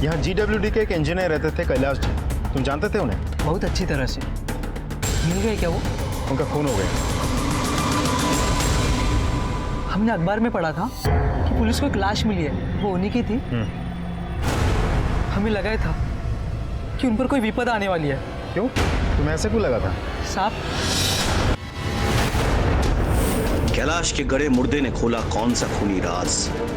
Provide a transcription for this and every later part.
यहाँ GWD के एक इंजीनियर रहते थे, कैलाश जी। तुम जानते थे उन्हें? बहुत अच्छी तरह से। मिल गए क्या वो? उनका खून हो गया। हमने अखबार में पढ़ा था कि पुलिस को एक लाश मिली है, वो उन्हीं की थी। हमें लगा था कि उन पर कोई विपदा आने वाली है। क्यों? तुम्हें ऐसे क्यों लगा था? साहब, कैलाश के गड़े मुर्दे ने खोला कौन सा खूनी राज।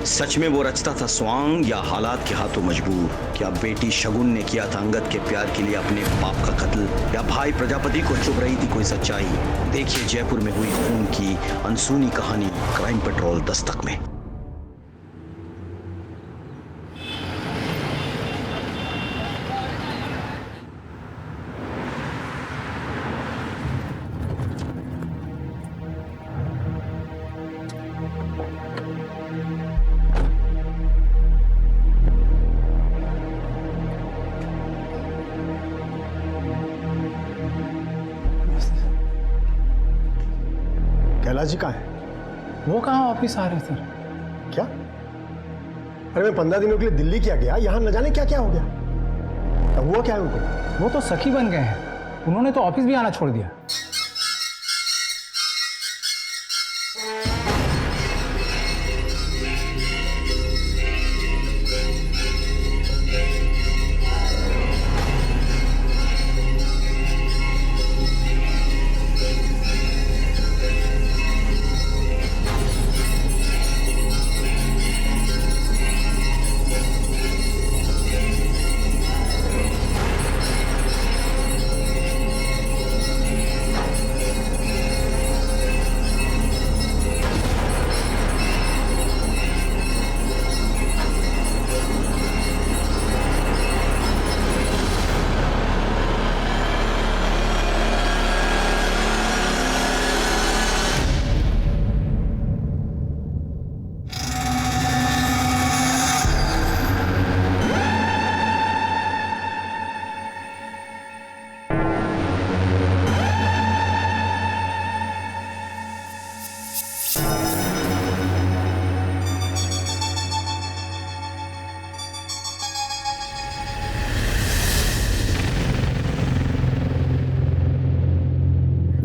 सच में वो रचता था स्वांग या हालात के हाथों मजबूर? क्या बेटी शगुन ने किया था अंगद के प्यार के लिए अपने बाप का कत्ल, या भाई प्रजापति को चुभ रही थी कोई सच्चाई? देखिए जयपुर में हुई खून की अनसुनी कहानी क्राइम पेट्रोल दस्तक में। कैलाश जी कहाँ है? वो कहाँ ऑफिस आ रहे सर? क्या? अरे मैं 15 दिनों के लिए दिल्ली क्या गया, यहाँ न जाने क्या क्या हो गया। क्या हुआ क्या है उनको? वो तो सखी बन गए हैं, उन्होंने तो ऑफिस भी आना छोड़ दिया।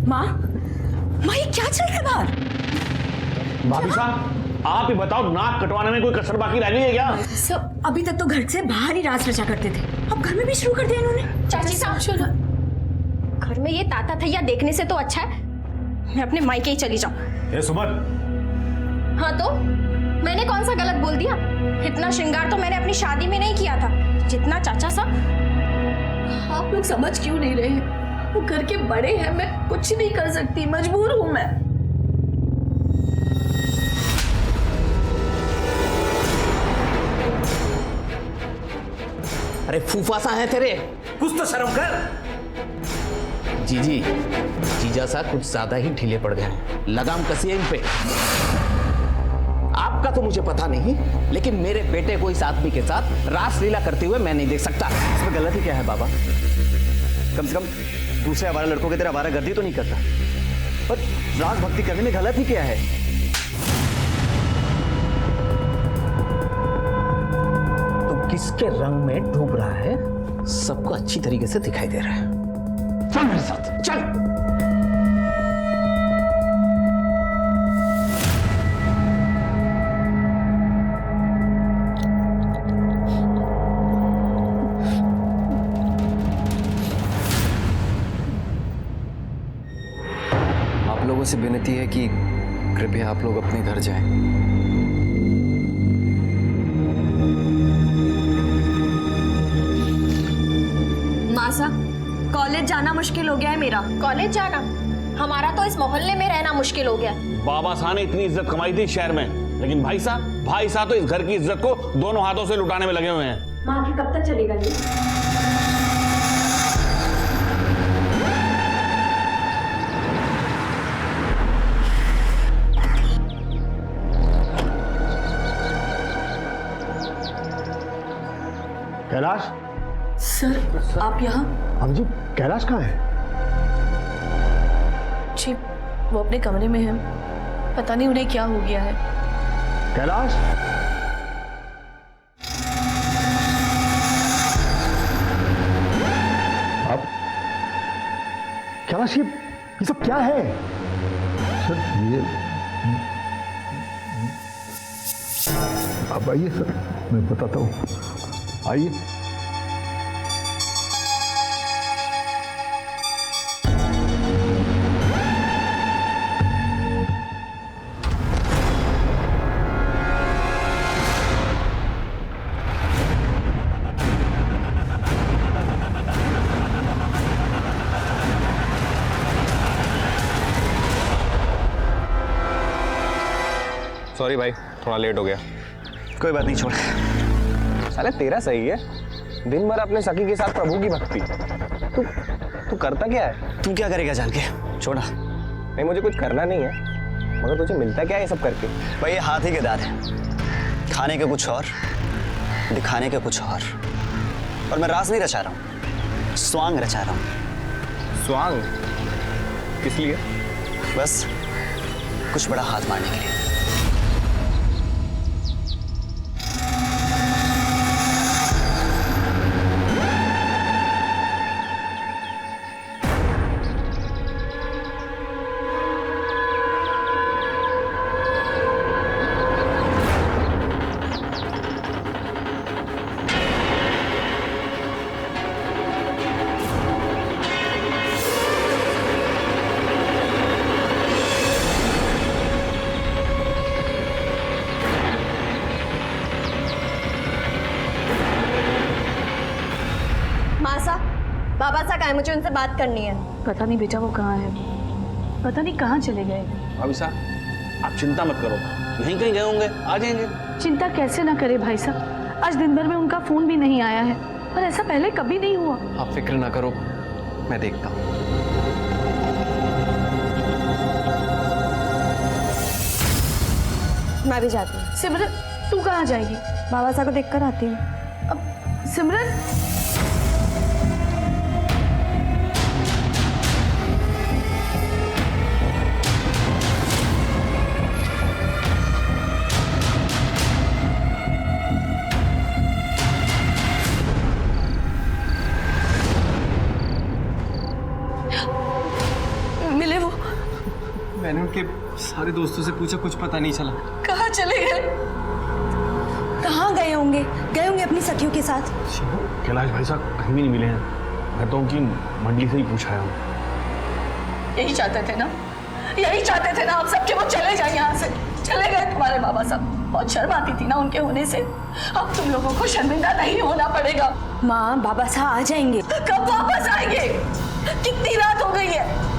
माँ, ये क्या चल रहा है बाहर? भाभी साहब, आप ही बताओ, नाक कटवाने में कोई कसर बाकी रह गई है क्या? सब अभी तक तो घर से बाहर ही राज रचा करते थे, अब घर में भी शुरू कर दिया इन्होंने। चाची साहब, घर में ये ताता थैया देखने से तो अच्छा है मैं अपने मायके ही चली जाऊं। सुमन। हाँ तो मैंने कौन सा गलत बोल दिया? इतना श्रृंगार तो मैंने अपनी शादी में नहीं किया था जितना चाचा साहब। आप लोग समझ क्यों नहीं रहे? वो घर के बड़े हैं, मैं कुछ नहीं कर सकती, मजबूर हूं मैं। अरे फूफा सा है तेरे, कुछ तो शर्म कर। जीजी, जीजा सा कुछ ज्यादा ही ढीले पड़ गए हैं, लगाम कसिए इन पे। आपका तो मुझे पता नहीं, लेकिन मेरे बेटे को इस आदमी के साथ रासलीला करते हुए मैं नहीं देख सकता। इसमें गलती क्या है बाबा? कम से कम दूसरे आवारा लड़कों की तरह आवारागर्दी तो नहीं करता, पर राग भक्ति करने में गलती क्या है? तो किसके रंग में डूब रहा है सबको अच्छी तरीके से दिखाई दे रहा है। चल मेरे साथ, चल। आप लोगों से विनती है कि कृपया आप लोग अपने घर जाएं। मासा, कॉलेज जाना मुश्किल हो गया है मेरा। कॉलेज जाना? हमारा तो इस मोहल्ले में रहना मुश्किल हो गया। बाबा साहब ने इतनी इज्जत कमाई थी शहर में, लेकिन भाई साहब तो इस घर की इज्जत को दोनों हाथों से लुटाने में लगे हुए हैं। माँ की कब तक चलेगा ये? कैलाश सर, आप यहाँ? हम जी, कैलाश कहाँ है? जी, वो अपने कमरे में है, पता नहीं उन्हें क्या हो गया है। कैलाश, कैलाश ये सब क्या है? सर ये अब आइए सर, मैं बताता हूँ, आइए। सॉरी भाई, थोड़ा लेट हो गया। कोई बात नहीं, छोड़। साले तेरा सही है, दिन भर अपने सखी के साथ प्रभु की भक्ति। तू करता क्या है? तू क्या करेगा जान के? छोड़ा। नहीं, मुझे कुछ करना नहीं है, मगर तुझे मिलता क्या है ये सब करके? भाई ये हाथ ही के दाद है, खाने के कुछ और, दिखाने के कुछ और मैं रास नहीं रचा रहा हूँ, स्वांग रचा रहा हूँ। स्वांग? किस लिए? बस कुछ बड़ा हाथ मारने के लिए। बाबा सा कहा है, मुझे उनसे बात करनी है। पता नहीं बेटा वो कहाँ है, पता नहीं कहाँ चले गए। भाभी साहब आप चिंता मत करो, यहीं कहीं गए होंगे, आ जाएंगे। चिंता कैसे ना करे भाई साहब, आज दिन भर में उनका फोन भी नहीं आया है और ऐसा पहले कभी नहीं हुआ। आप फिक्र ना करो, मैं देखता हूँ। मैं भी जाती हूँ। सिमरन तू कहाँ जाएगी? बाबा साहब को देखकर आती हूँ। अब सिमरन मिले वो? मैंने उनके सारे दोस्तों से पूछा, कुछ पता नहीं चला। कहाँ चले गए? कहाँ गए होंगे अपनी सखियों के साथ। कैलाश भाई साहब कहीं भी नहीं मिले हैं, मैं तो उनकी मंडली से ही पूछा है। यही चाहते थे ना, यही चाहते थे ना आप सब कि वो चले जाए यहाँ से। चले गए तुम्हारे बाबा साहब, बहुत शर्म आती थी ना उनके होने से। अब तुम लोगों को शर्मिंदा नहीं होना पड़ेगा। माँ बाबा साहब आ जाएंगे। कब वापस आएंगे? कितनी रात हो गई है?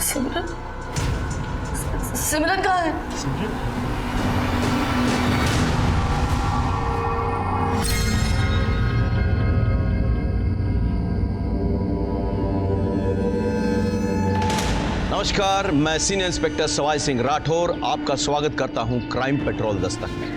सिमरन, सिमरन कहाँ है? नमस्कार, मैं सीनियर इंस्पेक्टर सवाई सिंह राठौर आपका स्वागत करता हूं क्राइम पेट्रोल दस्तक में।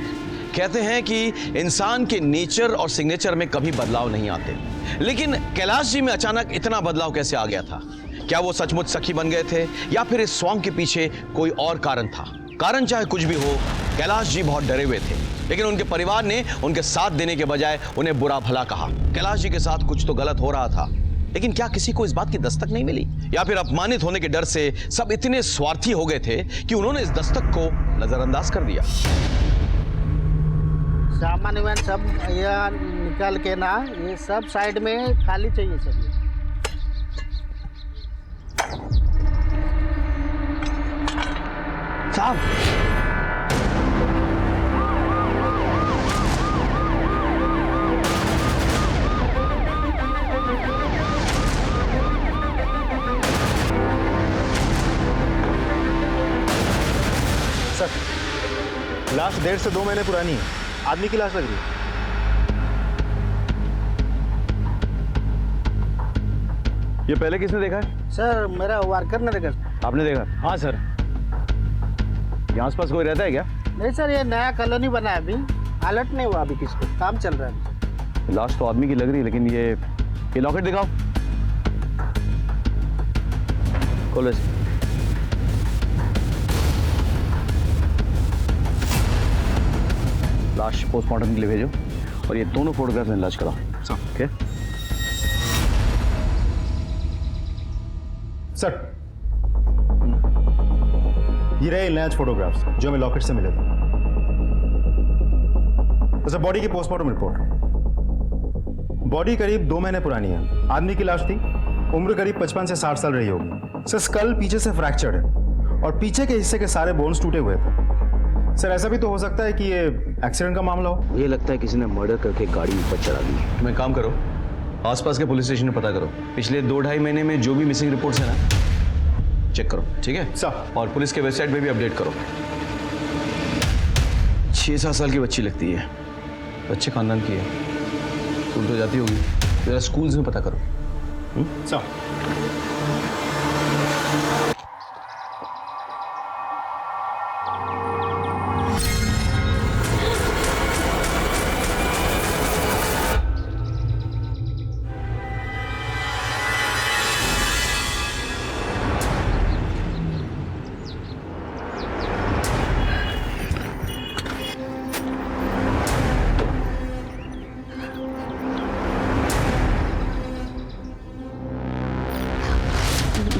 कहते हैं कि इंसान के नेचर और सिग्नेचर में कभी बदलाव नहीं आते, लेकिन कैलाश जी में अचानक इतना बदलाव कैसे आ गया था? क्या वो सचमुच सखी बन गए थे या फिर इस सॉन्ग के पीछे कोई और कारण था? कारण चाहे कुछ भी हो, कैलाश जी बहुत डरे हुए थे, लेकिन उनके परिवार ने उनके साथ देने के बजाय उन्हें बुरा भला कहा। कैलाश जी के साथ कुछ तो गलत हो रहा था, लेकिन क्या किसी को इस बात की दस्तक नहीं मिली? या फिर अपमानित होने के डर से सब इतने स्वार्थी हो गए थे कि उन्होंने इस दस्तक को नजरअंदाज कर दिया? सामान वामान सब यहाँ निकाल के ना, ये सब साइड में खाली चाहिए सब। साहब, सर, लाश 1.5 से 2 महीने पुरानी है, आदमी की लाश लग रही है। ये पहले किसने देखा है? सर मेरा वर्कर ने देखा। आपने देखा? हाँ सर। यहाँ आसपास कोई रहता है क्या? नहीं सर, ये नया कॉलोनी बना है, अभी अलर्ट नहीं हुआ, अभी किसको काम चल रहा है। लाश तो आदमी की लग रही है, लेकिन ये लॉकेट दिखाओ। खोलो इसे। लाश पोस्टमार्टम के लिए भेजो और ये दोनों फोटोग्राफ में इलाज कराओ। ओके? सर, ये रहे इलाज फोटोग्राफ्स जो हमें लॉकेट से मिले थे। तो सर, बॉडी की पोस्टमार्टम रिपोर्ट। बॉडी करीब 2 महीने पुरानी है। आदमी की लाश थी, उम्र करीब 55 से 60 साल रही होगी। सर, स्कल पीछे से फ्रैक्चर्ड है और पीछे के हिस्से के सारे बोन्स टूटे हुए थे। सर, ऐसा भी तो हो सकता है कि ये एक्सीडेंट का मामला हो। ये लगता है किसी ने मर्डर करके गाड़ी ऊपर चढ़ा दी। मैं काम करो, आसपास के पुलिस स्टेशन में पता करो, पिछले 2-2.5 महीने में जो भी मिसिंग रिपोर्ट्स है ना, चेक करो, ठीक है सर। और पुलिस के वेबसाइट पे भी अपडेट करो। 6-7 साल की बच्ची लगती है। अच्छे खानदान की है, स्कूल तो जाती होगी, जरा स्कूल्स में पता करो। सर,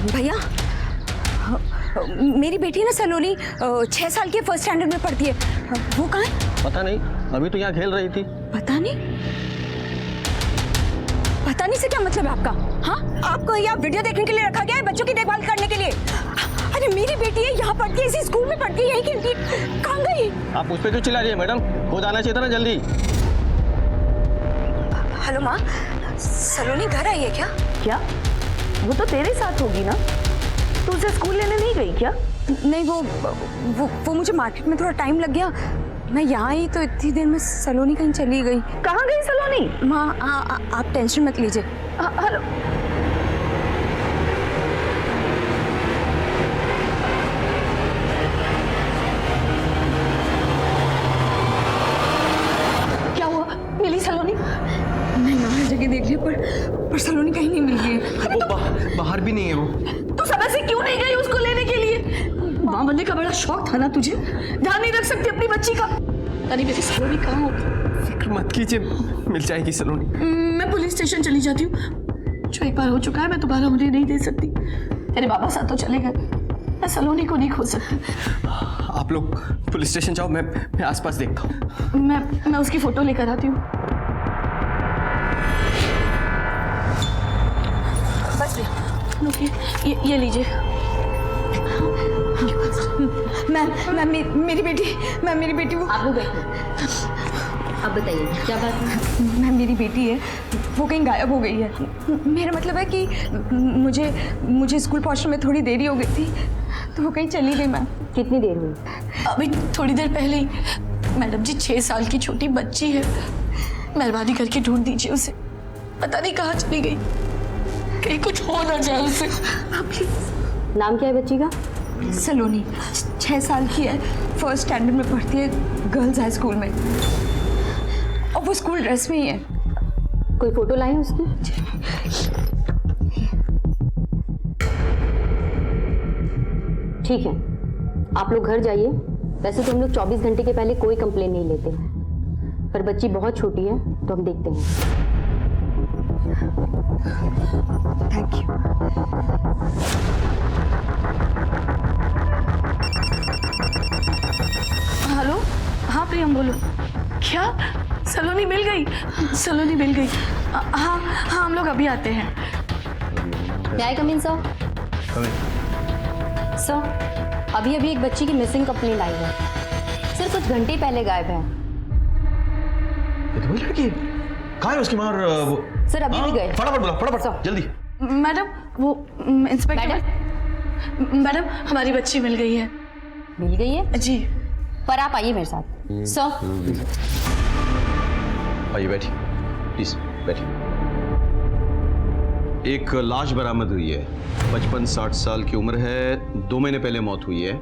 भैया, मेरी बेटी ना सलोनी 6 साल की फर्स्ट स्टैंडर्ड में पढ़ती है। वो कहाँ है? पता नहीं, अभी तो यहाँ खेल रही थी। पता नहीं? पता नहीं से क्या मतलब है आपका? हाँ, आपको यहाँ वीडियो देखने के लिए रखा गया है, बच्चों की देखभाल करने के लिए? अरे मेरी बेटी है, यहाँ पढ़ती है, इसी स्कूल में पढ़ती है, यहीं की। कहाँ गई? आप उस पर क्यों चिल्ला रही है मैडम? हो जाना चाहिए था ना जल्दी। हेलो माँ, सलोनी घर आई है क्या? क्या वो तो तेरे साथ होगी ना? तू उसे स्कूल लेने नहीं गई क्या? नहीं, वो मुझे मार्केट में थोड़ा टाइम लग गया। मैं यहाँ आई तो इतनी देर में सलोनी कहीं चली गई। कहाँ गई सलोनी? माँ, आप टेंशन मत लीजिए। हेलो, क्या हुआ? मिली सलोनी? मैंने हर जगह देख लिया पर सलोनी कहीं नहीं मिल रही है। वो बाहर भी नहीं है। वो तू समय से क्यों नहीं गई उसको लेने के लिए? माँ बनने का बड़ा शौक था ना तुझे? ध्यान नहीं रख सकती अपनी बच्ची का? अरे मेरी सलोनी कहाँ होगी? फिक्र मत कीजिए, मिल जाएगी सलोनी। मैं पुलिस स्टेशन चली जाती हूँ। जो एक बार हो चुका है मैं दोबारा उन्हें नहीं दे सकती। तेरे बाबा साथ तो चले गए, मैं सलोनी को नहीं खो सकती। आप लोग पुलिस स्टेशन जाओ, मैं आसपास देखता हूँ। मैं उसकी फोटो लेकर आती हूँ। बस ये लीजिए। मेरी बेटी वो। आप लोग अब बताइए क्या बात है? मैम, मेरी बेटी है, वो कहीं गायब हो गई है। मेरा मतलब है कि मुझे स्कूल पहुंचने में थोड़ी देरी हो गई थी तो वो कहीं चली गई। मैम, कितनी देर हुई? अभी थोड़ी देर पहले ही। मैडम जी, 6 साल की छोटी बच्ची है, मेहरबानी करके ढूंढ दीजिए उसे। पता नहीं कहाँ चली गई, कहीं कुछ हो ना जाए उसे। प्लीज। नाम क्या है बच्ची का? सलोनी, 6 साल की है, फर्स्ट स्टैंडर्ड में पढ़ती है, गर्ल्स हाई स्कूल में, और वो स्कूल ड्रेस में ही है। कोई फोटो लाई है उसकी? ठीक है, आप लोग घर जाइए। वैसे तो हम लोग 24 घंटे के पहले कोई कंप्लेन नहीं लेते, पर बच्ची बहुत छोटी है तो हम देखते हैं। Thank you. हेलो, हाँ प्रियम बोलो। क्या सलोनी मिल गई? सलोनी मिल गई? हाँ, हम लोग अभी आते हैं। क्या कम इन सर? सर, अभी एक बच्ची की मिसिंग कंप्लेंट आई है। सिर्फ कुछ घंटे पहले गायब है। ये तो वही लड़की है। कहाँ है उसकी माँ? सर अभी भी गए। फटाफट बुलाओ, फटाफट जल्दी। मैडम, वो इंस्पेक्टर मैडम, हमारी बच्ची मिल गई है। मिल गई है जी, पर आप आइए मेरे साथ। सर आइए, बैठिए प्लीज, बैठिए। एक लाश बरामद हुई है, 55-60 साल की उम्र है, 2 महीने पहले मौत हुई है।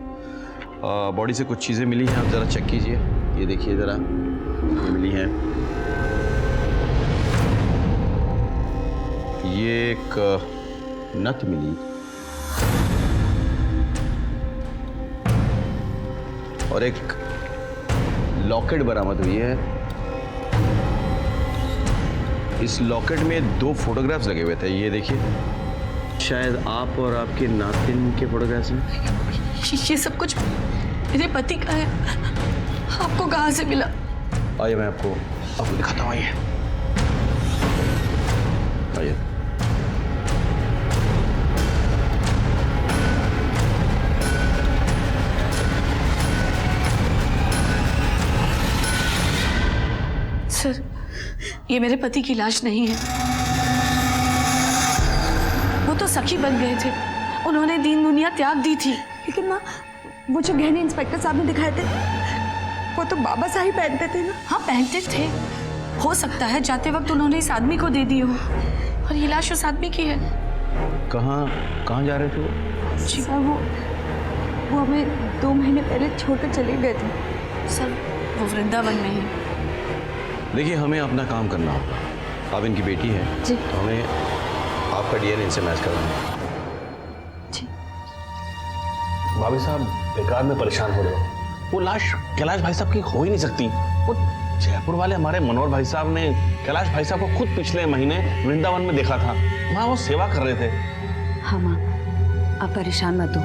बॉडी से कुछ चीज़ें मिली हैं, आप ज़रा चेक कीजिए। ये देखिए ज़रा, ये मिली हैं। ये एक नथ मिली, और एक लॉकेट बरामद हुई है। इस लॉकेट में 2 फोटोग्राफ्स लगे हुए थे, ये देखिए, शायद आप और आपके नातिन के फोटोग्राफ्स हैं। ये सब कुछ मेरे पति का है। आपको कहाँ से मिला? आइए मैं आपको दिखाता हूँ। आइए आइए। सर, ये मेरे पति की लाश नहीं है। वो तो सखी बन गए थे, उन्होंने दीन दुनिया त्याग दी थी। लेकिन माँ, वो जो गहने इंस्पेक्टर साहब ने दिखाए थे वो तो बाबा साहब पहनते थे ना? हाँ पहनते थे। हो सकता है जाते वक्त उन्होंने इस आदमी को दे दी हो और ये लाश उस आदमी की है। कहाँ जा रहे थे वो? जी सर, वो हमें 2 महीने पहले छोड़कर चले गए थे। सर, वो वृंदावन में है। देखिए, हमें अपना काम करना होगा। आप इनकी बेटी है जी। तो हमें आपका डीएनए इनसे मैच करवाना है। भाभी साहब बेकार में परेशान हो रहे हो। वो लाश कैलाश भाई साहब की हो ही नहीं सकती। वो जयपुर वाले हमारे मनोहर भाई साहब ने कैलाश भाई साहब को खुद पिछले महीने वृंदावन में देखा था। वहाँ वो सेवा कर रहे थे। हाँ माँ, आप परेशान मत हो,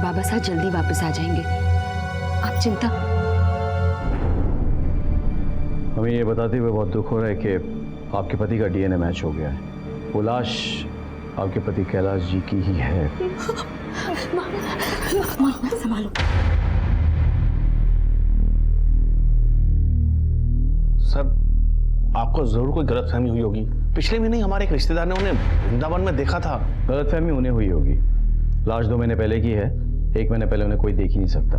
बाबा साहब जल्दी वापस आ जाएंगे, आप चिंता। हमें ये बताते हुए बहुत दुख हो रहा है कि आपके पति का डीएनए मैच हो गया है। वो लाश आपके पति कैलाश जी की ही है। संभालो। सर, आपको जरूर कोई गलतफहमी हुई होगी। पिछले महीने हमारे एक रिश्तेदार ने उन्हें वृंदावन में देखा था। गलतफहमी उन्हें हुई होगी। लाश 2 महीने पहले की है, 1 महीने पहले उन्हें कोई देख ही नहीं सकता।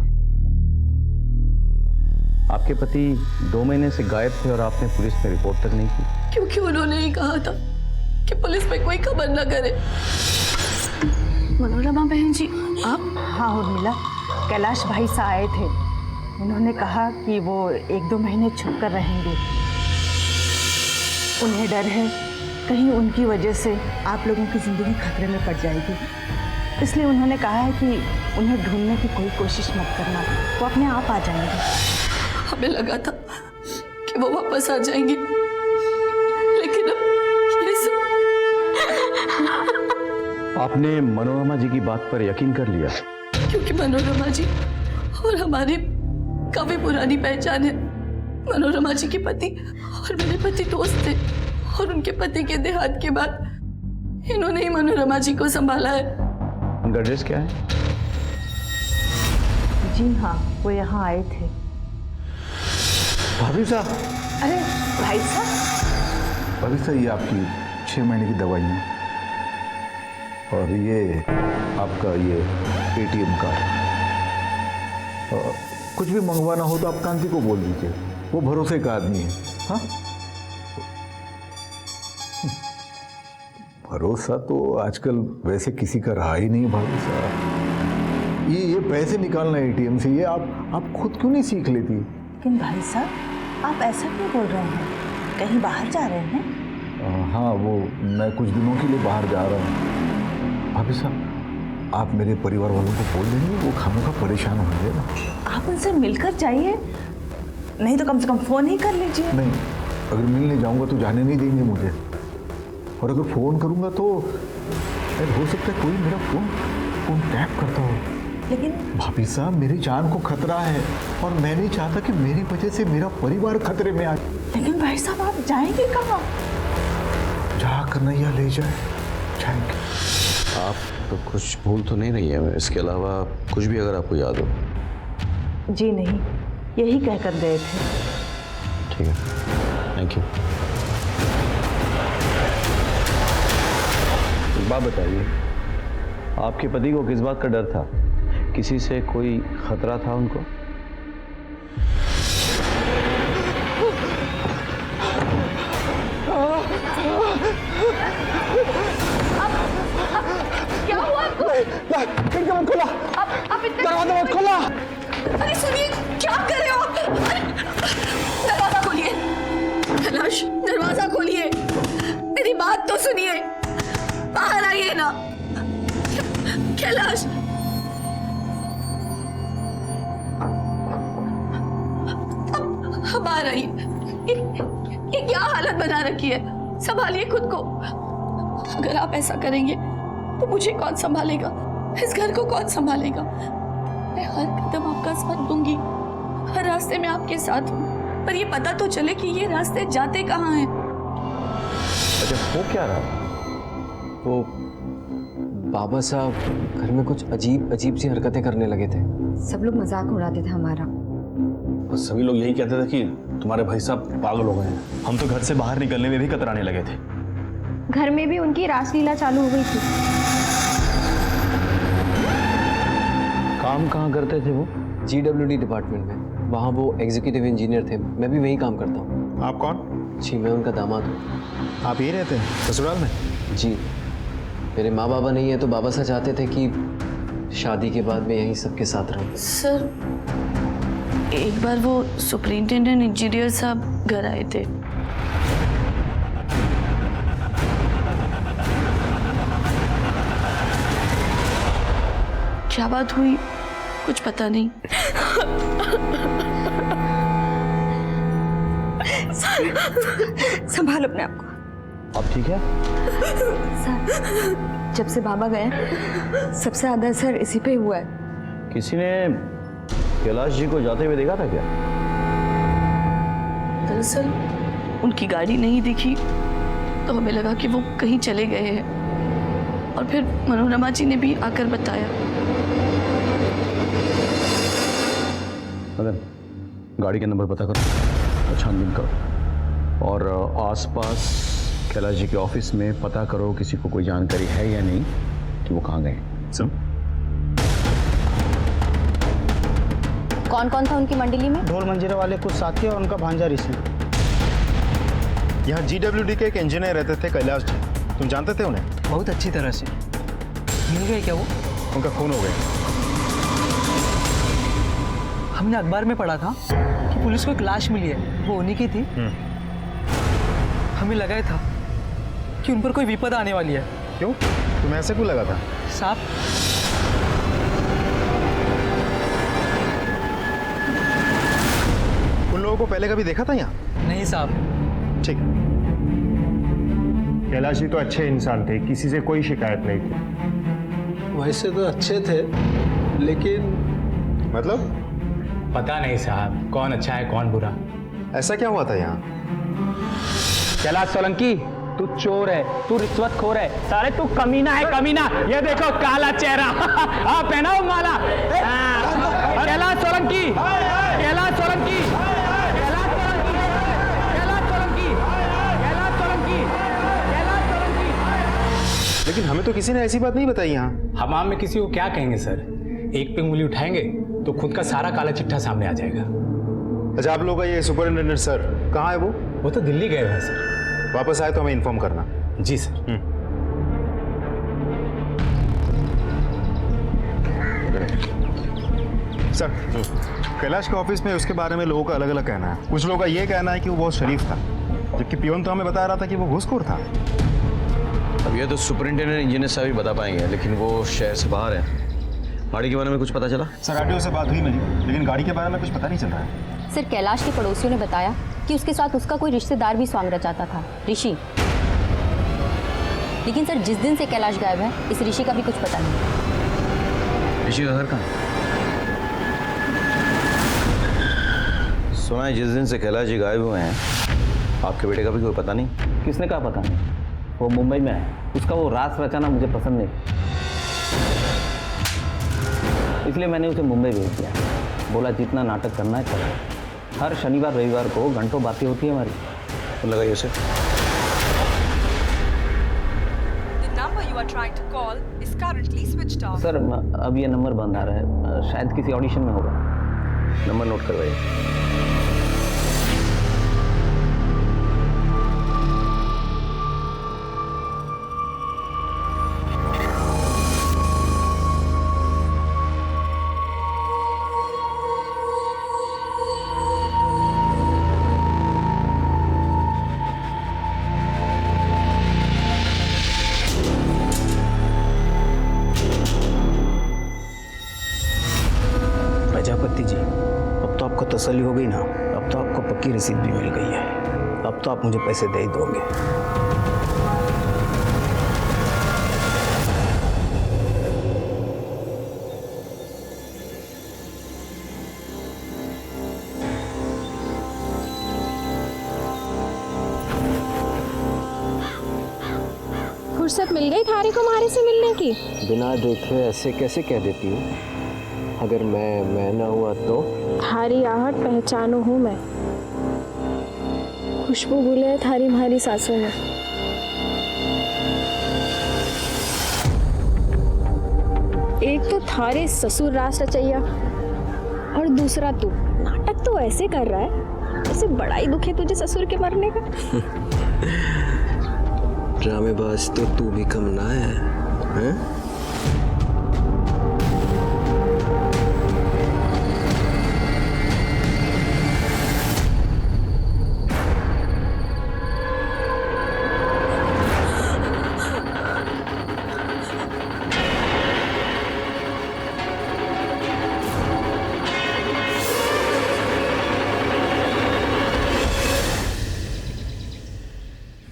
आपके पति 2 महीने से गायब थे और आपने पुलिस में रिपोर्ट तक नहीं की। क्योंकि उन्होंने ही कहा था कि पुलिस में कोई खबर न करे। मनोरमा बहन जी, आप? हाँ उर्मिला, कैलाश भाई साहब आए थे। उन्होंने कहा कि वो 1-2 महीने छुप कर रहेंगे। उन्हें डर है कहीं उनकी वजह से आप लोगों की जिंदगी खतरे में पड़ जाएगी, इसलिए उन्होंने कहा है कि उन्हें ढूंढने की कोई कोशिश मत करना, वो अपने आप आ जाएंगे। हमें लगा था कि वो वापस आ जाएंगे, लेकिन अब ये सब। आपने मनोरमा जी की बात पर यकीन कर लिया? क्योंकि मनोरमा जी और हमारी काफी पुरानी पहचान है। मनोरमा जी के पति और मेरे पति दोस्त थे और उनके पति के देहांत के बाद इन्होंने ही मनोरमा जी को संभाला है। उनका एड्रेस क्या है? जी हाँ, वो यहाँ आए थे। भाभी साहब। अरे भाई साहब। भाभी साहब, ये आपकी 6 महीने की दवाइयाँ और ये आपका ये ATM कार्ड। कुछ भी मंगवाना हो तो आप कांति को बोल दीजिए, वो भरोसे का आदमी है। हाँ, भरोसा तो आजकल वैसे किसी का रहा ही नहीं भाभी साहब। ये पैसे निकालना ATM से, ये आप खुद क्यों नहीं सीख लेती? लेकिन भाई साहब, आप ऐसा क्यों बोल रहे हैं? कहीं बाहर जा रहे हैं? हाँ, वो मैं कुछ दिनों के लिए बाहर जा रहा हूँ। भाभी साहब, आप मेरे परिवार वालों को बोल देंगे, वो खामोखा परेशान होंगे ना। आप उनसे मिलकर जाइए, नहीं तो कम से कम फोन ही कर लीजिए। नहीं, अगर मिलने जाऊंगा तो जाने नहीं देंगे मुझे, और अगर फोन करूंगा तो शायद हो सकता है कोई मेरा फोन टैप करता हो। लेकिन भाभी साहब, मेरी जान को खतरा है और मैं नहीं चाहता कि मेरी वजह से मेरा परिवार खतरे में आ। लेकिन भाई साहब, आप जाएंगे कहाँ? जहाँ कन्हैया ले जाए जाएंगे। आप तो कुछ भूल तो नहीं रही है? इसके अलावा कुछ भी अगर आपको याद हो? जी नहीं, यही कहकर गए थे। ठीक है, थैंक यू। एक बात बताइए, आपके पति को किस बात का डर था? किसी से कोई खतरा था उनको? क्या हुआ आपको? खिड़की मत खोला, दरवाजा मत खोला। अरे सुनिए, क्या कर रहे हो आप? दरवाजा खोलिए कैलाश, दरवाजा खोलिए, मेरी बात तो सुनिए, बाहर आइए ना कैलाश। बाहर आइए। ये क्या हालत बना रखी है? संभालिए खुद को। अगर आप ऐसा करेंगे तो मुझे कौन संभालेगा? इस घर को कौन संभालेगा? मैं हर कदम आपका साथ दूंगी, हर रास्ते में आपके साथ हूँ, पर ये पता तो चले कि ये रास्ते जाते कहाँ हैं। अच्छा, वो क्या रहा? वो बाबा साहब घर में कुछ अजीब अजीब सी हरकतें करने लगे थे। सब लोग मजाक उड़ाते थे हमारा। बस सभी लोग यही कहते थे कि तुम्हारे भाई साहब पागल हो गए हैं। हम तो घर से बाहर निकलने में भी कतराने लगे थे। घर में भी उनकी रासलीला चालू हो गई थी। काम कहाँ करते थे वो? GWD डिपार्टमेंट में। वहाँ वो एग्जीक्यूटिव इंजीनियर थे। मैं भी वहीं काम करता हूँ। आप कौन? जी, मैं उनका दामाद हूँ। आप यही रहते हैं ससुराल में? जी, मेरे माँ बाबा नहीं है तो बाबा साहब चाहते थे कि शादी के बाद मैं यहीं सबके साथ रहूँ। सर, एक बार वो सुपरिंटेंडेंट इंजीनियर साहब घर आए थे। क्या बात हुई कुछ पता नहीं। संभाल अपने आप को। अब ठीक है? सर, जब से बाबा गए सबसे ज्यादा असर इसी पे हुआ है। किसी ने कैलाश जी को जाते हुए देखा था क्या? दरअसल उनकी गाड़ी नहीं दिखी तो हमें लगा कि वो कहीं चले गए हैं, और फिर मनोरमा जी ने भी आकर बताया। मदन, गाड़ी के नंबर पता करो, छानबीन करो, और आसपास कैलाश जी के ऑफिस में पता करो किसी को कोई जानकारी है या नहीं कि वो कहाँ गए। सुन, कौन कौन था उनकी मंडली में? ढोल मंजीरा वाले कुछ साथी और उनका भांजा ऋषि। यहाँ GWD के एक इंजीनियर रहते थे कैलाश जी, तुम जानते थे उन्हें? बहुत अच्छी तरह से। मिल गए क्या वो? उनका खून हो गया। हमने अखबार में पढ़ा था कि पुलिस को एक लाश मिली है, वो उन्हीं की थी। हमें लगा था कि उन पर कोई विपदा आने वाली है। क्यों? तुम्हें ऐसे क्यों लगा था? साहब, उन लोगों को पहले कभी देखा था यहाँ? नहीं साहब। ठीक। कैलाश जी तो अच्छे इंसान थे, किसी से कोई शिकायत नहीं थी। वैसे तो अच्छे थे, लेकिन मतलब? पता नहीं साहब, कौन अच्छा है कौन बुरा। ऐसा क्या हुआ था यहाँ? कैलाश सोलंकी, तू चोर है, तू रिश्वतखोर है, साले तू कमीना है, कमीना। ये देखो काला चेहरा। हाँ, पहनाओ माला। कैलाश सोलंकी, कैलाश सोलंकी, कैलाश सोलंकी, कैलाश सोलंकी, कैलाश सोलंकी, कैलाश सोलंकी। लेकिन हमें तो किसी ने ऐसी बात नहीं बताई यहाँ। हमाम में किसी को क्या कहेंगे सर? एक पे उंगली उठाएंगे तो खुद का सारा काला चिट्ठा सामने आ जाएगा। अच्छा, आप लोग का ये सुपरिटेंडेंट सर कहाँ है? वो तो दिल्ली गए हुए हैं सर। वापस आए तो हमें इन्फॉर्म करना। जी सर। सर, कैलाश के ऑफिस में उसके बारे में लोगों का अलग अलग कहना है। कुछ लोगों का ये कहना है कि वो बहुत शरीफ था, जबकि पियोन तो हमें बता रहा था कि वो घूसखोर था। अब ये तो सुपरिंटेंडेंट इंजीनियर साहब ही बता पाएंगे, लेकिन वो शहर से बाहर है। गाड़ी के बारे में कुछ पता चला? सर, आरटीओ से बात हुई मेरी, लेकिन गाड़ी के बारे में कुछ पता नहीं चल रहा है। सर, कैलाश के पड़ोसियों ने बताया कि उसके साथ उसका कोई रिश्तेदार भी स्वांग रचाता था, ऋषि। लेकिन सर, जिस दिन से कैलाश गायब है, इस ऋषि का भी कुछ पता नहीं। ऋषि का घर कहाँ? सुना है जिस दिन से कैलाश जी गायब हुए हैं, आपके बेटे का भी कोई पता नहीं। किसने कहा पता नहीं? वो मुंबई में है, उसका वो रास रचाना मुझे पसंद नहीं, इसलिए मैंने उसे मुंबई भेज दिया। बोला जितना नाटक करना है करो। हर शनिवार रविवार को घंटों बातें होती है हमारी। तो लगाइए उसे। सर, अब ये नंबर बंद आ रहा है, शायद किसी ऑडिशन में होगा। नंबर नोट करवाइए। प्रजापति जी, अब तो आपको तसल्ली हो गई ना? अब तो आपको पक्की रसीद भी मिल गई है। अब तो आप मुझे पैसे दे ही दोगे। फुर्सत मिल गई थारी को मारे से मिलने की? बिना देखे ऐसे कैसे कह देती हूँ? अगर मैं ना हुआ तो? थारी आहट पहचानो हूँ मैं, खुशबू भूले है थारी हमारी सांसों में। एक तो थारे ससुर रास रचैया और दूसरा तू नाटक तो ऐसे कर रहा है जैसे बड़ा ही दुख है तुझे ससुर के मरने का। ड्रामेबाज तो तू भी कम ना है, हैं?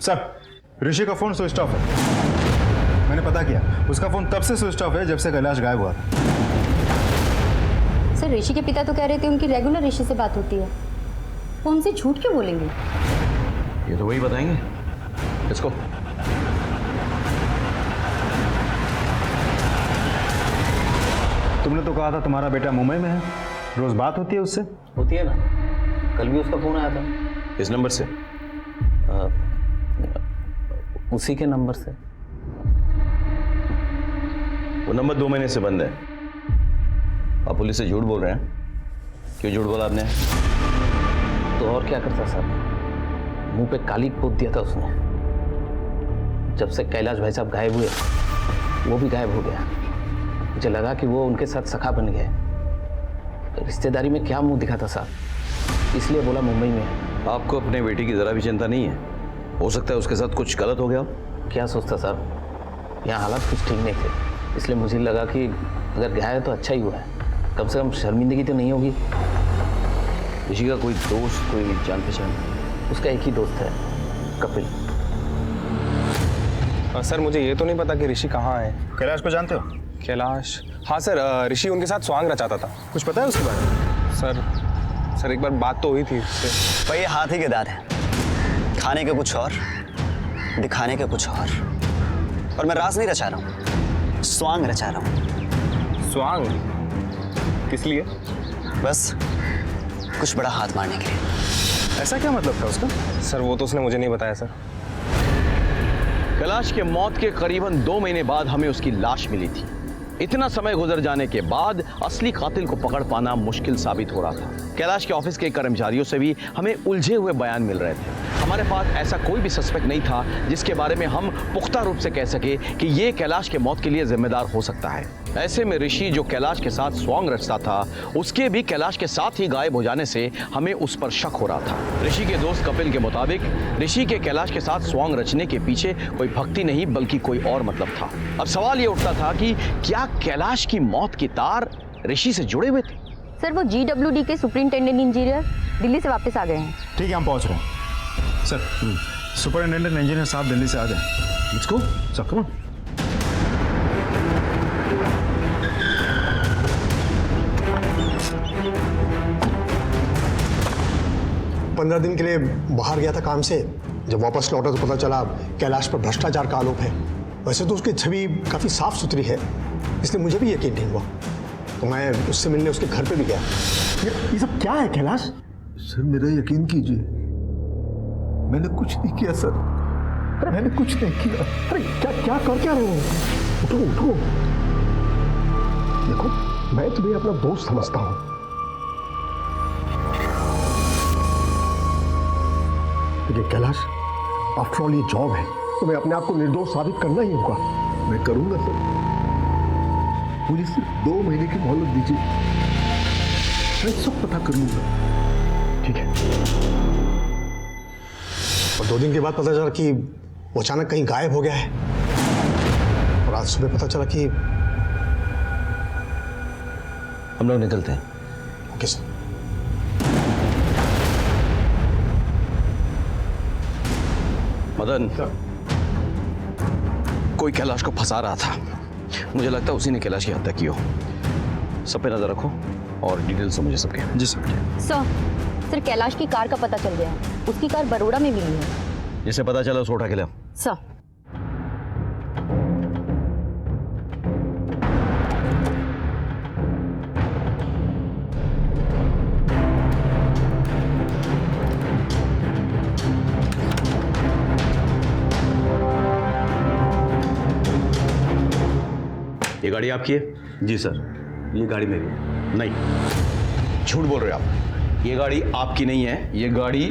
सर, ऋषि का फोन स्विच ऑफ है। मैंने पता किया, उसका फोन तब से स्विच ऑफ है जब से कैलाश गायब हुआ था। सर ऋषि के पिता तो कह रहे थे उनकी रेगुलर ऋषि से बात होती है, वो उनसे झूठ क्यों बोलेंगे? ये तो वही बताएंगे। इसको तुमने तो कहा था तुम्हारा बेटा मुंबई में है, रोज बात होती है उससे? होती है ना, कल भी उसका फोन आया था। इस नंबर से? उसी के नंबर से। वो नंबर 2 महीने से बंद है। आप पुलिस से झूठ बोल रहे हैं? क्यों झूठ बोला आपने? तो और क्या करता सर, मुंह पे काली पोत दिया था उसने। जब से कैलाश भाई साहब गायब हुए वो भी गायब हो गया। मुझे लगा कि वो उनके साथ सखा बन गए। रिश्तेदारी में क्या मुंह दिखाता साहब, इसलिए बोला मुंबई में। आपको अपने बेटी की जरा भी चिंता नहीं है? हो सकता है उसके साथ कुछ गलत हो गया। क्या सोचता साहब, यहाँ हालात कुछ ठीक नहीं थे, इसलिए मुझे लगा कि अगर गया है तो अच्छा ही हुआ है, कम से कम शर्मिंदगी तो नहीं होगी। ऋषि का कोई दोस्त, कोई जान पहचान? उसका एक ही दोस्त है, कपिल। सर मुझे ये तो नहीं पता कि ऋषि कहाँ है। कैलाश को जानते हो? कैलाश? हाँ सर, ऋषि उनके साथ स्वांग रचाता था। कुछ पता है उसके बारे में? सर एक बार बात तो हुई थी उससे। भाई ये हाथ ही के दांत है, खाने के कुछ और, दिखाने के कुछ और मैं राज नहीं रचा रहा हूँ, स्वांग रचा रहा हूँ। स्वांग? किस लिए? बस कुछ बड़ा हाथ मारने के लिए। ऐसा क्या मतलब था उसका? सर वो तो उसने मुझे नहीं बताया सर। कैलाश के मौत के करीबन 2 महीने बाद हमें उसकी लाश मिली थी। इतना समय गुजर जाने के बाद असली कातिल को पकड़ पाना मुश्किल साबित हो रहा था। कैलाश के ऑफिस के कर्मचारियों से भी हमें उलझे हुए बयान मिल रहे थे। हमारे पास ऐसा कोई भी सस्पेक्ट नहीं था जिसके बारे में हम पुख्ता रूप से कह सके कि ये कैलाश के मौत के लिए जिम्मेदार हो सकता है। ऐसे में ऋषि जो कैलाश के साथ स्वांग रचता था, उसके भी कैलाश के साथ ही गायब हो जाने से हमें उस पर शक हो रहा था। ऋषि के दोस्त कपिल के मुताबिक ऋषि के कैलाश के साथ स्वांग रचने के पीछे कोई भक्ति नहीं बल्कि कोई और मतलब था। अब सवाल ये उठता था कि क्या कैलाश की मौत के तार ऋषि से जुड़े हुए थे? सर वो GWD के सुपरिंटेंडेंट इंजीनियर दिल्ली से वापस आ गए हैं। ठीक है, हम पहुंच रहे हैं। सर, सुपरिंटेंडेंट इंजीनियर साहब दिल्ली से आ गए। Let's go sir, come on. पंद्रह दिन के लिए बाहर गया था काम से। जब वापस लौटा तो पता चला कैलाश पर भ्रष्टाचार का आरोप है। वैसे तो उसकी छवि काफी साफ सुथरी है, इसलिए मुझे भी यकीन नहीं हुआ, तो मैं उससे मिलने उसके घर पे भी गया। ये सब क्या है कैलाश? सर मेरा यकीन कीजिए, मैंने कुछ नहीं किया सर, मैंने कुछ नहीं किया। अरे क्या कर क्या रहे हो? उठो उठो। देखो मैं तुम्हें अपना दोस्त समझता हूं, लेकिन कैलाश आफ्टर ऑल ये जॉब है, तुम्हें अपने आप को निर्दोष साबित करना ही होगा। मैं करूंगा सर, मुझे सिर्फ 2 महीने की मोहलत दीजिए, मैं सब पता कर लूंगा। ठीक है। और 2 दिन के बाद पता चला कि वो अचानक कहीं गायब हो गया है, और आज सुबह पता चला कि हम लोग निकलते हैं। Okay sir. मदन, कोई कैलाश को फंसा रहा था। मुझे लगता है उसी ने कैलाश की हत्या की हो। सब पे नजर रखो और डिटेल से मुझे सबके। जी सर। सर कैलाश की कार का पता चल गया है, उसकी कार बरोड़ा में मिली है। जिसे पता चला उसको उठा के ले। सर ये गाड़ी आपकी है? जी सर, ये गाड़ी मेरी है। नहीं, झूठ बोल रहे हो आप। ये गाड़ी आपकी नहीं है, ये गाड़ी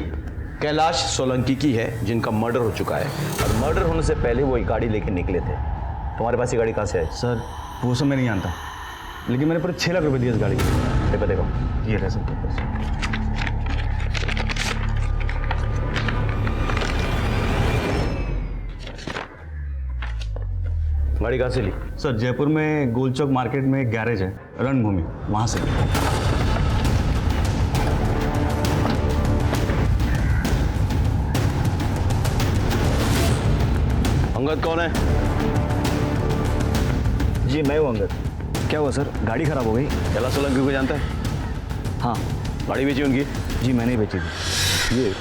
कैलाश सोलंकी की है, जिनका मर्डर हो चुका है। और मर्डर होने से पहले वो ये गाड़ी लेके निकले थे। तुम्हारे पास ये गाड़ी कहाँ से है? सर वो सब मैं नहीं जानता, लेकिन मैंने पूरे 6 लाख रुपए दिए इस गाड़ी के। पेपर देखो। ये रहे सर पेपर। गाड़ी कहाँ से ली? सर जयपुर में गोल चौक मार्केट में एक गैरेज है, रणभूमि, वहाँ से। अंगद कौन है? जी मैं हूँ अंगद। क्या हुआ सर, गाड़ी खराब हो गई? कैलाश सोलंकी को जानता है? हाँ। गाड़ी बेची उनकी? जी मैंने ही बेची थी। ये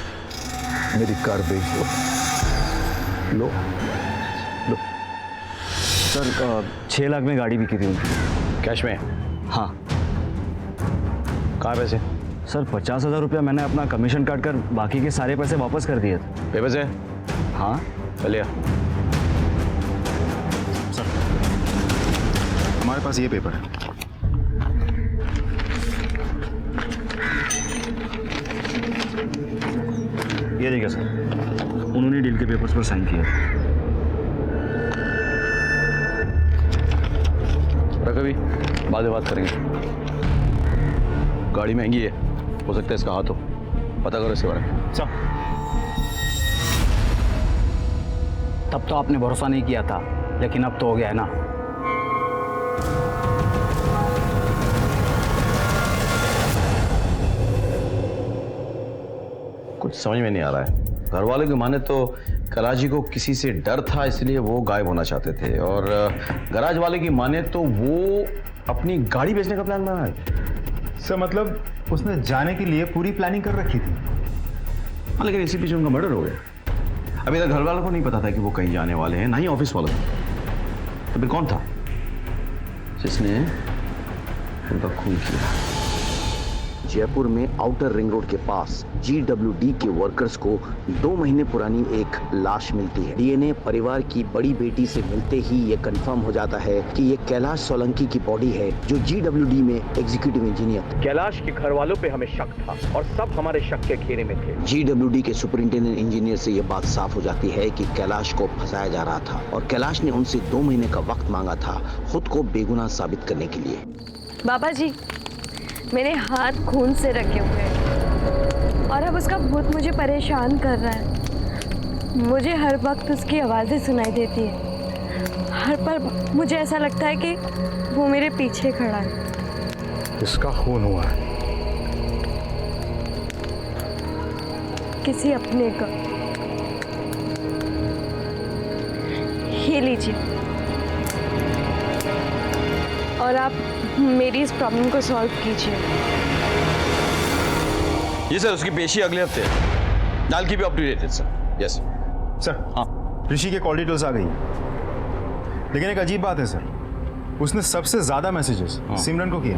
मेरी कार बेच दो। लो लो। सर 6 लाख में गाड़ी बिकी थी उनकी। कैश में? हाँ। कहाँ पैसे? सर 50,000 रुपया मैंने अपना कमीशन काट कर बाकी के सारे पैसे वापस कर दिए थे। पेपर से? हाँ। चलिए। हमारे पास ये पेपर है। ये देखिए सर, उन्होंने डील के पेपर्स पर साइन किया। रखो भी, बाद में बात करेंगे। गाड़ी महंगी है, हो सकता है इसका हाथ हो। पता करो इसके बारे में। सब तब तो आपने भरोसा नहीं किया था, लेकिन अब तो हो गया है ना। कुछ समझ में नहीं आ रहा है। घर वालों की माने तो कैलाश जी को किसी से डर था, इसलिए वो गायब होना चाहते थे। और गराज वाले की माने तो वो अपनी गाड़ी बेचने का प्लान बना है। सर मतलब उसने जाने के लिए पूरी प्लानिंग कर रखी थी। हाँ, लेकिन इसी पीछे उनका मर्डर हो गया। अभी तक घर वालों को नहीं पता था कि वो कहीं जाने वाले हैं, ना ही ऑफिस वालों को। तो फिर कौन था जिसने उनका खून किया? जयपुर में आउटर रिंग रोड के पास GWD के वर्कर्स को 2 महीने पुरानी एक लाश मिलती है। डीएनए परिवार की बड़ी बेटी से मिलते ही ये कंफर्म हो जाता है कि ये कैलाश सोलंकी की बॉडी है, जो GWD में एग्जीक्यूटिव इंजीनियर थे। कैलाश के घर वालों पे हमें शक था और सब हमारे शक के घेरे में थे। GWD के सुपरिंटेंडेंट इंजीनियर से ये बात साफ हो जाती है कि कैलाश को फंसाया जा रहा था और कैलाश ने उनसे 2 महीने का वक्त मांगा था खुद को बेगुनाह साबित करने के लिए। बाबा जी, मेरे हाथ खून से रखे हुए हैं और अब उसका भूत मुझे परेशान कर रहा है। मुझे हर वक्त उसकी आवाज़ें सुनाई देती है। हर पल मुझे ऐसा लगता है कि वो मेरे पीछे खड़ा है। इसका खून हुआ है किसी अपने का। ये लीजिए और आप मेरी इस प्रॉब्लम को सॉल्व कीजिए। ये सर उसकी पेशी अगले हफ्ते है। डाल की भी अपडेटेड सर। Yes sir. हाँ, ऋषि के कॉल डिटेल्स आ गई, लेकिन एक अजीब बात है सर, उसने सबसे ज्यादा मैसेजेस सिमरन को किया।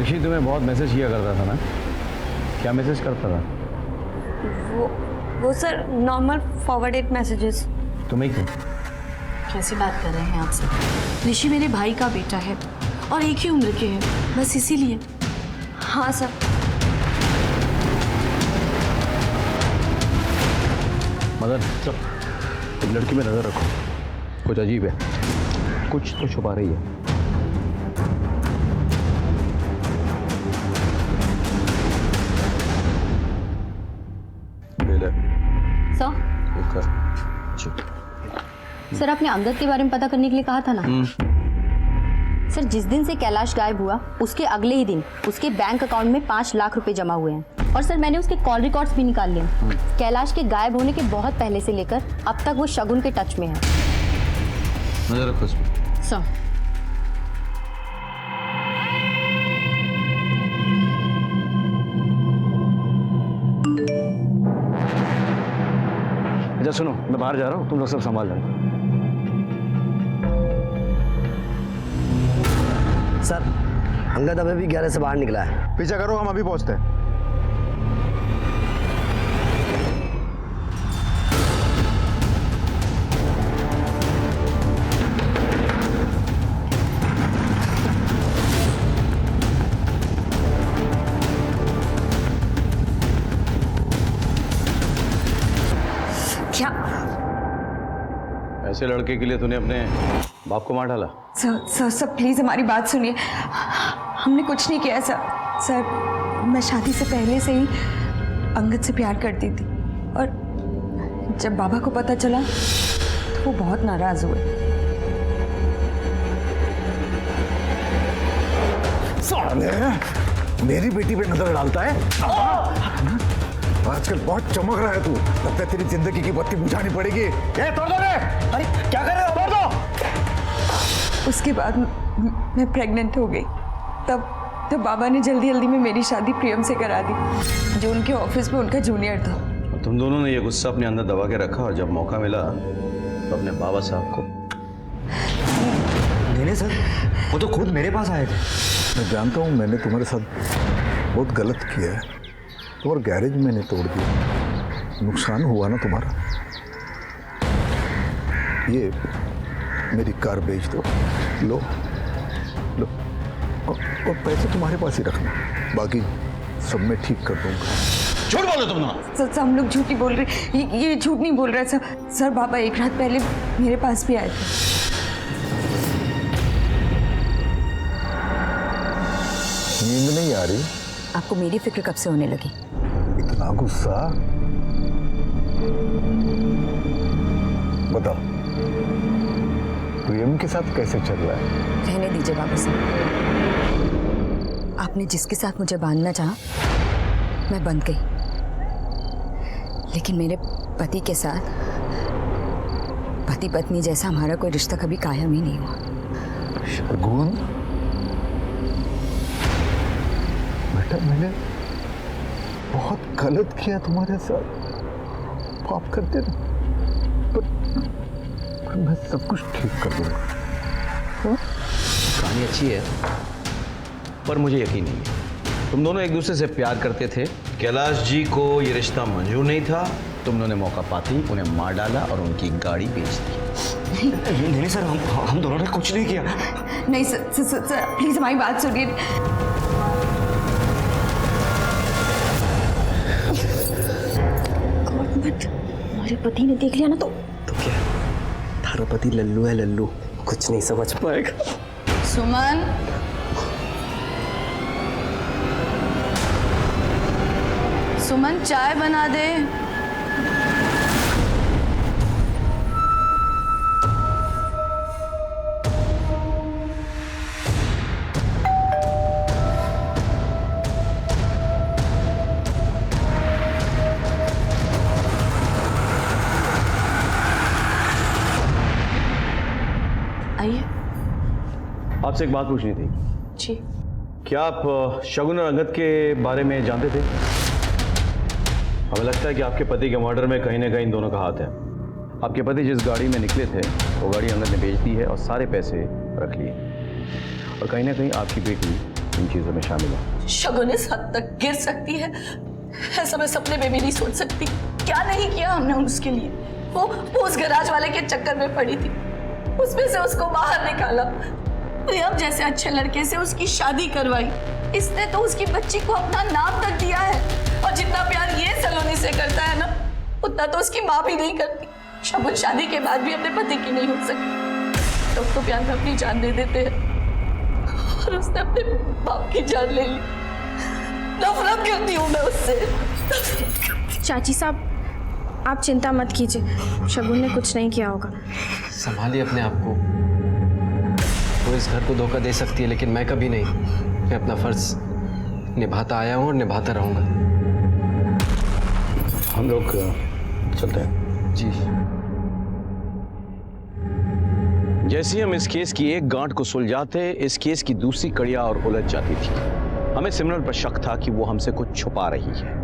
ऋषि तुम्हें बहुत मैसेज किया करता था ना? क्या मैसेज करता था? वो सर नॉर्मल फॉरवर्डेड मैसेजेस। तुम्हें क्यों? कैसी बात कर रहे हैं आप सब? ऋषि मेरे भाई का बेटा है और एक ही उम्र के हैं, बस इसीलिए। हाँ सर। मदन चल, एक लड़की में नजर रखो, कुछ अजीब है, कुछ तो छुपा रही है। सर आपने अंगद के बारे में पता करने के लिए कहा था ना? सर जिस दिन से कैलाश गायब हुआ उसके अगले ही दिन उसके बैंक अकाउंट में 5 लाख रुपए जमा हुए हैं और सर मैंने उसके कॉल रिकॉर्ड्स भी निकाल लिए। कैलाश के गायब होने के बहुत पहले से लेकर अब तक वो शगुन के टच में है। नजर रखो इसमें। सर अच्छा सुनो, मैं बाहर जा रहा हूँ, तुम लोग सब संभाल लेना। सर अंगद अभी भी 11 से बाहर निकला है। पीछा करो, हम अभी पहुंचते हैं। क्या? ऐसे लड़के के लिए तूने अपने बाप को मार डाला? सर प्लीज हमारी बात सुनिए। हमने कुछ नहीं किया सर। मैं शादी से पहले से ही अंगद से प्यार करती थी और जब बाबा को पता चला तो वो बहुत नाराज हुए। साले, मेरी बेटी पे नजर डालता है। आजकल बहुत चमक रहा है तू। लगता है तेरी जिंदगी की बत्ती बुझानी पड़ेगी। तोड़ दो रे! अरे क्या कर रहे हो? तोड़ दो! उसके बाद मैं प्रेग्नेंट हो गई। तब बाबा ने जल्दी में मेरी शादी प्रियम से करा दी, जो उनके ऑफिस में उनका जूनियर था। तुम दोनों ने ये गुस्सा अपने अंदर दबा के रखा और जब मौका मिला तो अपने बाबा साहब को। नहीं सर, वो तो खुद मेरे पास आए थे। मैं जानता हूँ मैंने तुम्हारे साथ बहुत गलत किया है। तुम्हारा गैरेज मैंने तोड़ दिया, नुकसान हुआ ना तुम्हारा। ये मेरी कार बेच दो, लो और पैसे तुम्हारे पास ही रखना, बाकी सब मैं ठीक कर दूंगा। झूठ बोल रहे तुम ना? सर हम लोग झूठ नहीं बोल रहे। ये झूठ नहीं बोल रहा सर। बाबा एक रात पहले मेरे पास भी आए थे। नींद नहीं आ रही? आपको मेरी फिक्र कब से होने लगी? इतना गुस्सा? बताओ, प्रियम के साथ कैसे चल रहा है? रहने दीजिए बाबा साहब। आपने जिसके साथ मुझे बांधना चाहा, मैं बंध गई। लेकिन मेरे पति के साथ पति पत्नी जैसा हमारा कोई रिश्ता कभी कायम ही नहीं हुआ। शगुन, बेटा मैंने बहुत गलत किया तुम्हारे साथ, माफ कर देना। पर मैं सब कुछ ठीक कर दूंगा। कहानी अच्छी है पर मुझे यकीन नहीं है। तुम दोनों एक दूसरे से प्यार करते थे, कैलाश जी को ये रिश्ता मंजूर नहीं था, तुम दोनों ने मौका पाते ही उन्हें मार डाला और उनकी गाड़ी बेच दी। नहीं सर, हम दोनों ने कुछ नहीं किया। नहीं सर प्लीज हमारी बात सुनिए। हमारे पति ने देख लिया ना तो क्या? थारा पति लल्लू है, लल्लू, कुछ नहीं समझ पाएगा। सुमन, सुमन चाय बना दे। आइए। आपसे एक बात पूछनी थी। जी। क्या आप शगुन और अंगद के बारे में जानते थे? हमें लगता है कि आपके पति के मर्डर में कहीं ना कहीं इन दोनों का हाथ है। आपके पति जिस गाड़ी में निकले थे वो गाड़ी अंगद ने बेच दी है और सारे पैसे रख लिए, और कहीं ना कहीं आपकी बेटी इन चीज़ों में शामिल है। शगुन इस हद तक गिर सकती है, ऐसा मैं सपने में भी नहीं सोच सकती। क्या नहीं किया हमने उसके लिए। वो उस गैराज वाले के चक्कर में पड़ी थी, उसमें से उसको बाहर निकाला, प्रियम जैसे अच्छे लड़के से उसकी शादी करवाई। इसने तो उसकी बच्ची को अपना नाम तक दिया है, और जितना प्यार ये सलोनी से करता है ना, उतना तो उसकी माँ भी नहीं करती। शगुन शादी के बाद भी अपने पति की नहीं हो सकती। लोग तो प्यार में अपनी जान दे देते हैं, और उसने अपने बाप की जान ले ली। नफरत करती हूँ मैं उससे। चाची साहब, आप चिंता मत कीजिए, शगुन ने कुछ नहीं किया होगा। संभालिए अपने आप को। वो इस घर को धोखा दे सकती है, लेकिन मैं कभी नहीं। मैं अपना फर्ज निभाता आया हूँ और निभाता रहूंगा। हम लोग चलते हैं। जी। जैसे ही हम इस केस की एक गांठ को सुलझाते, इस केस की दूसरी कड़ियां और उलझ जाती थी। हमें सिमरन पर शक था कि वो हमसे कुछ छुपा रही है।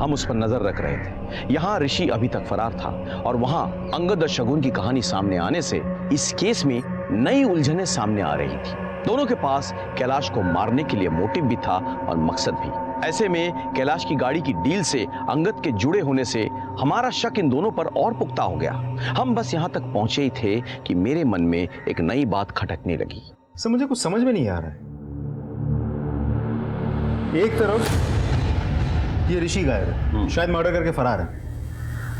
हम उस पर नजर रख रहे थे। यहाँ ऋषि अभी तक फरार था, और वहाँ अंगद और शगुन की कहानी सामने आने से इस केस में नई उलझनें सामने आ रही थी। दोनों के पास कैलाश को मारने के लिए मोटिव भी था और मकसद भी। ऐसे में कैलाश की गाड़ी की डील से अंगद के जुड़े होने से हमारा शक इन दोनों पर और पुख्ता हो गया। हम बस यहाँ तक पहुंचे ही थे कि मेरे मन में एक नई बात खटकने लगी। सर मुझे कुछ समझ में नहीं आ रहा है। एक तरफ ये ऋषि गायब है, शायद मर्डर करके फरार है,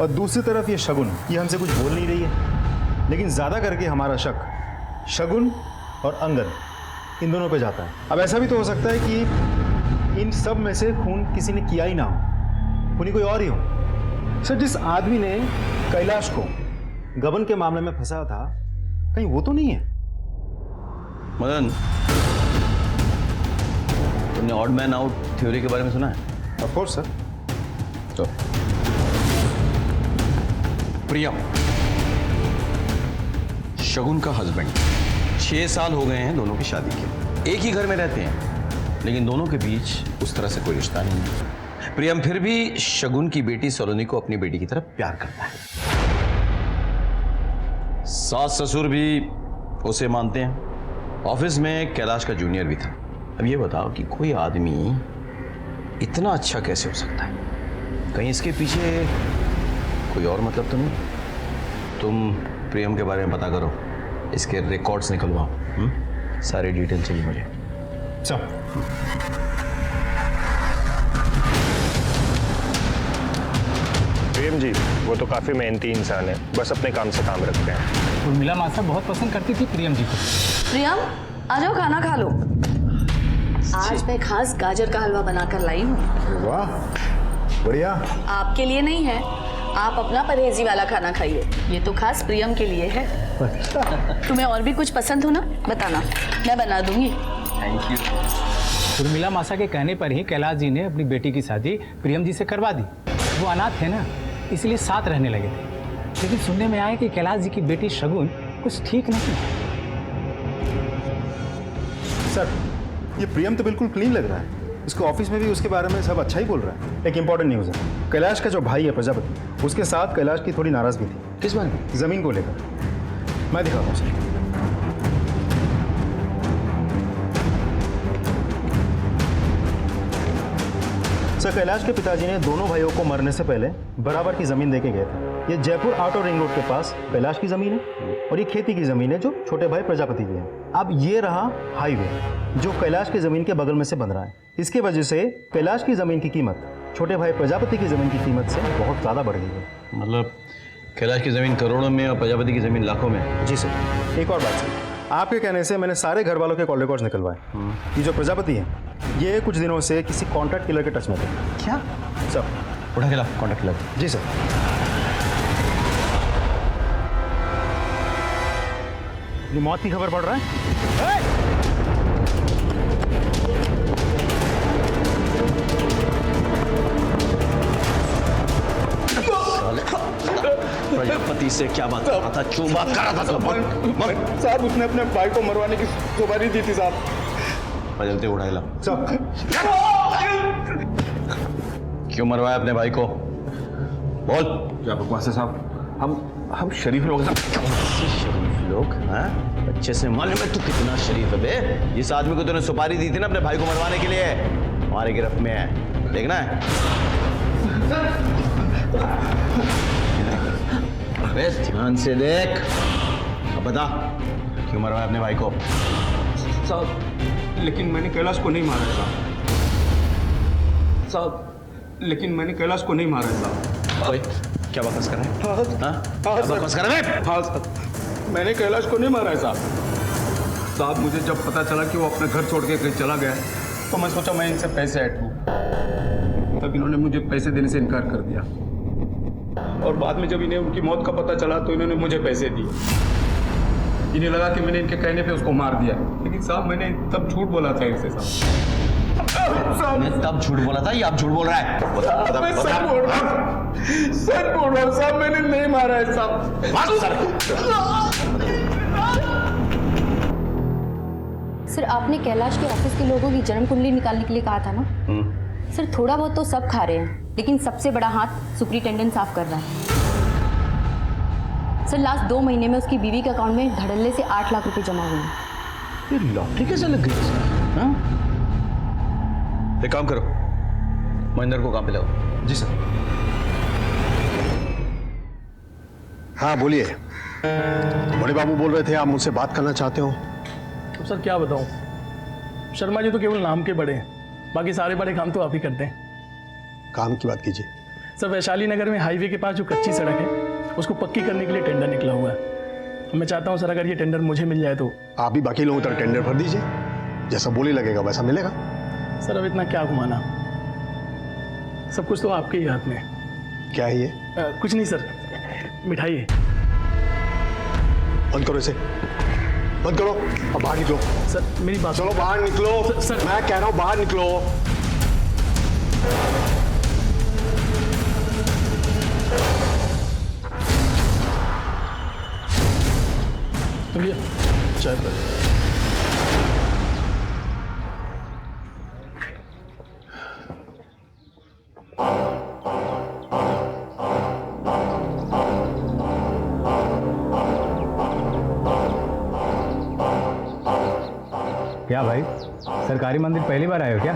और दूसरी तरफ ये शगुन, ये हमसे कुछ बोल नहीं रही है, लेकिन ज़्यादा करके हमारा शक शगुन और अंगद इन दोनों पे जाता है। अब ऐसा भी तो हो सकता है कि इन सब में से खून किसी ने किया ही ना हो, खूनी कोई और ही हो। सर, जिस आदमी ने कैलाश को गबन के मामले में फंसा था, कहीं वो तो नहीं है? मदन, तुमने ऑड मैन आउट थ्योरी के बारे में सुना है? Of course sir. तो प्रियम, शगुन का हस्बैंड, 6 साल हो गए हैं दोनों की शादी के, एक ही घर में रहते हैं, लेकिन दोनों के बीच उस तरह से कोई रिश्ता नहीं है। प्रियम फिर भी शगुन की बेटी सलोनी को अपनी बेटी की तरफ प्यार करता है। सास ससुर भी उसे मानते हैं। ऑफिस में कैलाश का जूनियर भी था। अब ये बताओ कि कोई आदमी इतना अच्छा कैसे हो सकता है? कहीं इसके पीछे कोई और मतलब तो नहीं? तुम प्रियम के बारे में पता करो, इसके रिकॉर्ड्स निकलवाओ। सारी डिटेल चाहिए मुझे। चल। प्रेम जी वो तो काफी मेहनती इंसान है, बस अपने काम से काम रखते हैं। उर्मिला मासा बहुत पसंद करती थी प्रियम जी को। प्रियम, आ जाओ, खाना खा लो। आज मैं खास गाजर का हलवा बनाकर लाई हूँ। वाह, बढ़िया। आपके लिए नहीं है, आप अपना परहेजी वाला खाना खाइए, ये तो खास प्रियम के लिए है। तुम्हें और भी कुछ पसंद हो ना, बताना, मैं बना दूंगी। Thank you. उर्मिला मासा के कहने पर ही कैलाश जी ने अपनी बेटी की शादी प्रियम जी से करवा दी। वो अनाथ है ना, इसलिए साथ रहने लगे थे। लेकिन सुनने में आया कि कैलाश जी की बेटी शगुन कुछ ठीक नहीं। सर, ये प्रियम तो बिल्कुल क्लीन लग रहा है। इसको ऑफिस में भी उसके बारे में सब अच्छा ही बोल रहा है। एक इंपॉर्टेंट न्यूज़ है, कैलाश का जो भाई है प्रजापति, उसके साथ कैलाश की थोड़ी नाराजगी थी। किस बात में? जमीन को लेकर। मैं दिखाता हूँ सर। सर, कैलाश के पिताजी ने दोनों भाइयों को मरने से पहले बराबर की जमीन देके गए थे। ये जयपुर आउटर रिंग रोड के पास कैलाश की जमीन है और ये खेती की जमीन है जो छोटे भाई प्रजापति की है। अब ये रहा हाईवे जो कैलाश की जमीन के बगल में से बन रहा है। इसकी वजह से कैलाश की जमीन की कीमत छोटे भाई प्रजापति की जमीन की कीमत से बहुत ज्यादा बढ़ गई है। मतलब कैलाश की जमीन करोड़ों में और प्रजापति की जमीन लाखों में? जी सर। एक और बात सर, आपके कहने से मैंने सारे घर वालों के कॉल रिकॉर्ड्स निकलवाए। ये जो प्रजापति है, ये कुछ दिनों से किसी कॉन्ट्रैक्ट किलर के टच में थे। क्या सर? उठा के लाओ कॉन्ट्रैक्ट किलर। जी सर। ये मौत की खबर पड़ रहा है। प्रजापति से क्या बात कर रहा था? क्यों बात कर रहा था? साहब, उसने अपने भाई को मरवाने की सुपारी दी थी साहब। जल्दी उड़ा ला। सर, क्यों मरवाया अपने भाई को? बोल। क्या बकवास है साहब? हम शरीफ लोग हैं। शरीफ लोग? हाँ, अच्छे से मालूम है तू कितना शरीफ है बे। जिस आदमी को तूने सुपारी दी थी ना अपने भाई को मरवाने के लिए, हमारे गिरफ्त में है, देखना है। अबे ध्यान से देख। अब बता, क्यों मरवाया अपने भाई को? साहब, लेकिन मैंने कैलाश को नहीं मारा है साहब। लेकिन मैंने कैलाश को नहीं मारा है साहब। ओए, क्या बकवास कर रहा है? हाँ, बकवास कर रहा है? हाँ साहब, मैंने कैलाश को नहीं मारा है साहब। साहब, मुझे जब पता चला कि वो अपने घर छोड़ के कहीं चला गया तो मैं सोचा मैं इनसे पैसे ऐंठ लूं। तब इन्होंने मुझे पैसे देने से इनकार कर दिया और बाद में जब इन्हें उनकी मौत का पता चला तो इन्होंने मुझे पैसे दिए। इन्हें लगा कि मैंने इनके कहने पे उसको मार दिया, लेकिन साहब मैंने तब झूठ बोला था इनसे साहब। मैं तब झूठ बोला था या आप झूठ बोल रहा है? मैं सच बोल रहा हूँ, सच बोल रहा हूँ साहब, मैंने नहीं मारा है साहब। सर, आपने कैलाश के ऑफिस के लोगों की जन्म कुंडली निकालने के लिए कहा था ना? सर, थोड़ा बहुत तो सब खा रहे हैं, लेकिन सबसे बड़ा हाथ सुपरिटेंडेंट साफ कर रहा है। सर, लास्ट 2 महीने में उसकी बीवी के अकाउंट में धड़ल्ले से 8 लाख रुपए जमा हुए हैं। ये लॉटरी कैसे लग गई? हाँ? एक काम करो, महेंद्र को काम पे लगाओ। जी सर। हाँ बोलिए। बड़े बाबू बोल रहे थे आप मुझसे बात करना चाहते हो। तो सर क्या बताऊं, शर्मा जी तो केवल नाम के बड़े हैं, बाकी सारे बड़े काम तो आप ही करते हैं। काम की बात कीजिए। सर वैशाली नगर में हाईवे के पास जो कच्ची सड़क है उसको पक्की करने के लिए टेंडर निकला हुआ है। मैं चाहता हूँ सर अगर ये टेंडर मुझे मिल जाए तो। आप भी बाकी लोगों तरह टेंडर भर दीजिए, जैसा बोली लगेगा वैसा मिलेगा। सर अब इतना क्या घुमाना, सब कुछ तो आपके ही हाथ में है। क्या है ये? कुछ नहीं सर, मिठाई है। बंद करो इसे, बंद करो और बाहर निकलो। सर मेरी बात, चलो बाहर निकलो। सर मैं कह रहा हूँ बाहर निकलो। तो ये चाय पर क्या भाई, सरकारी मंदिर पहली बार आए हो क्या?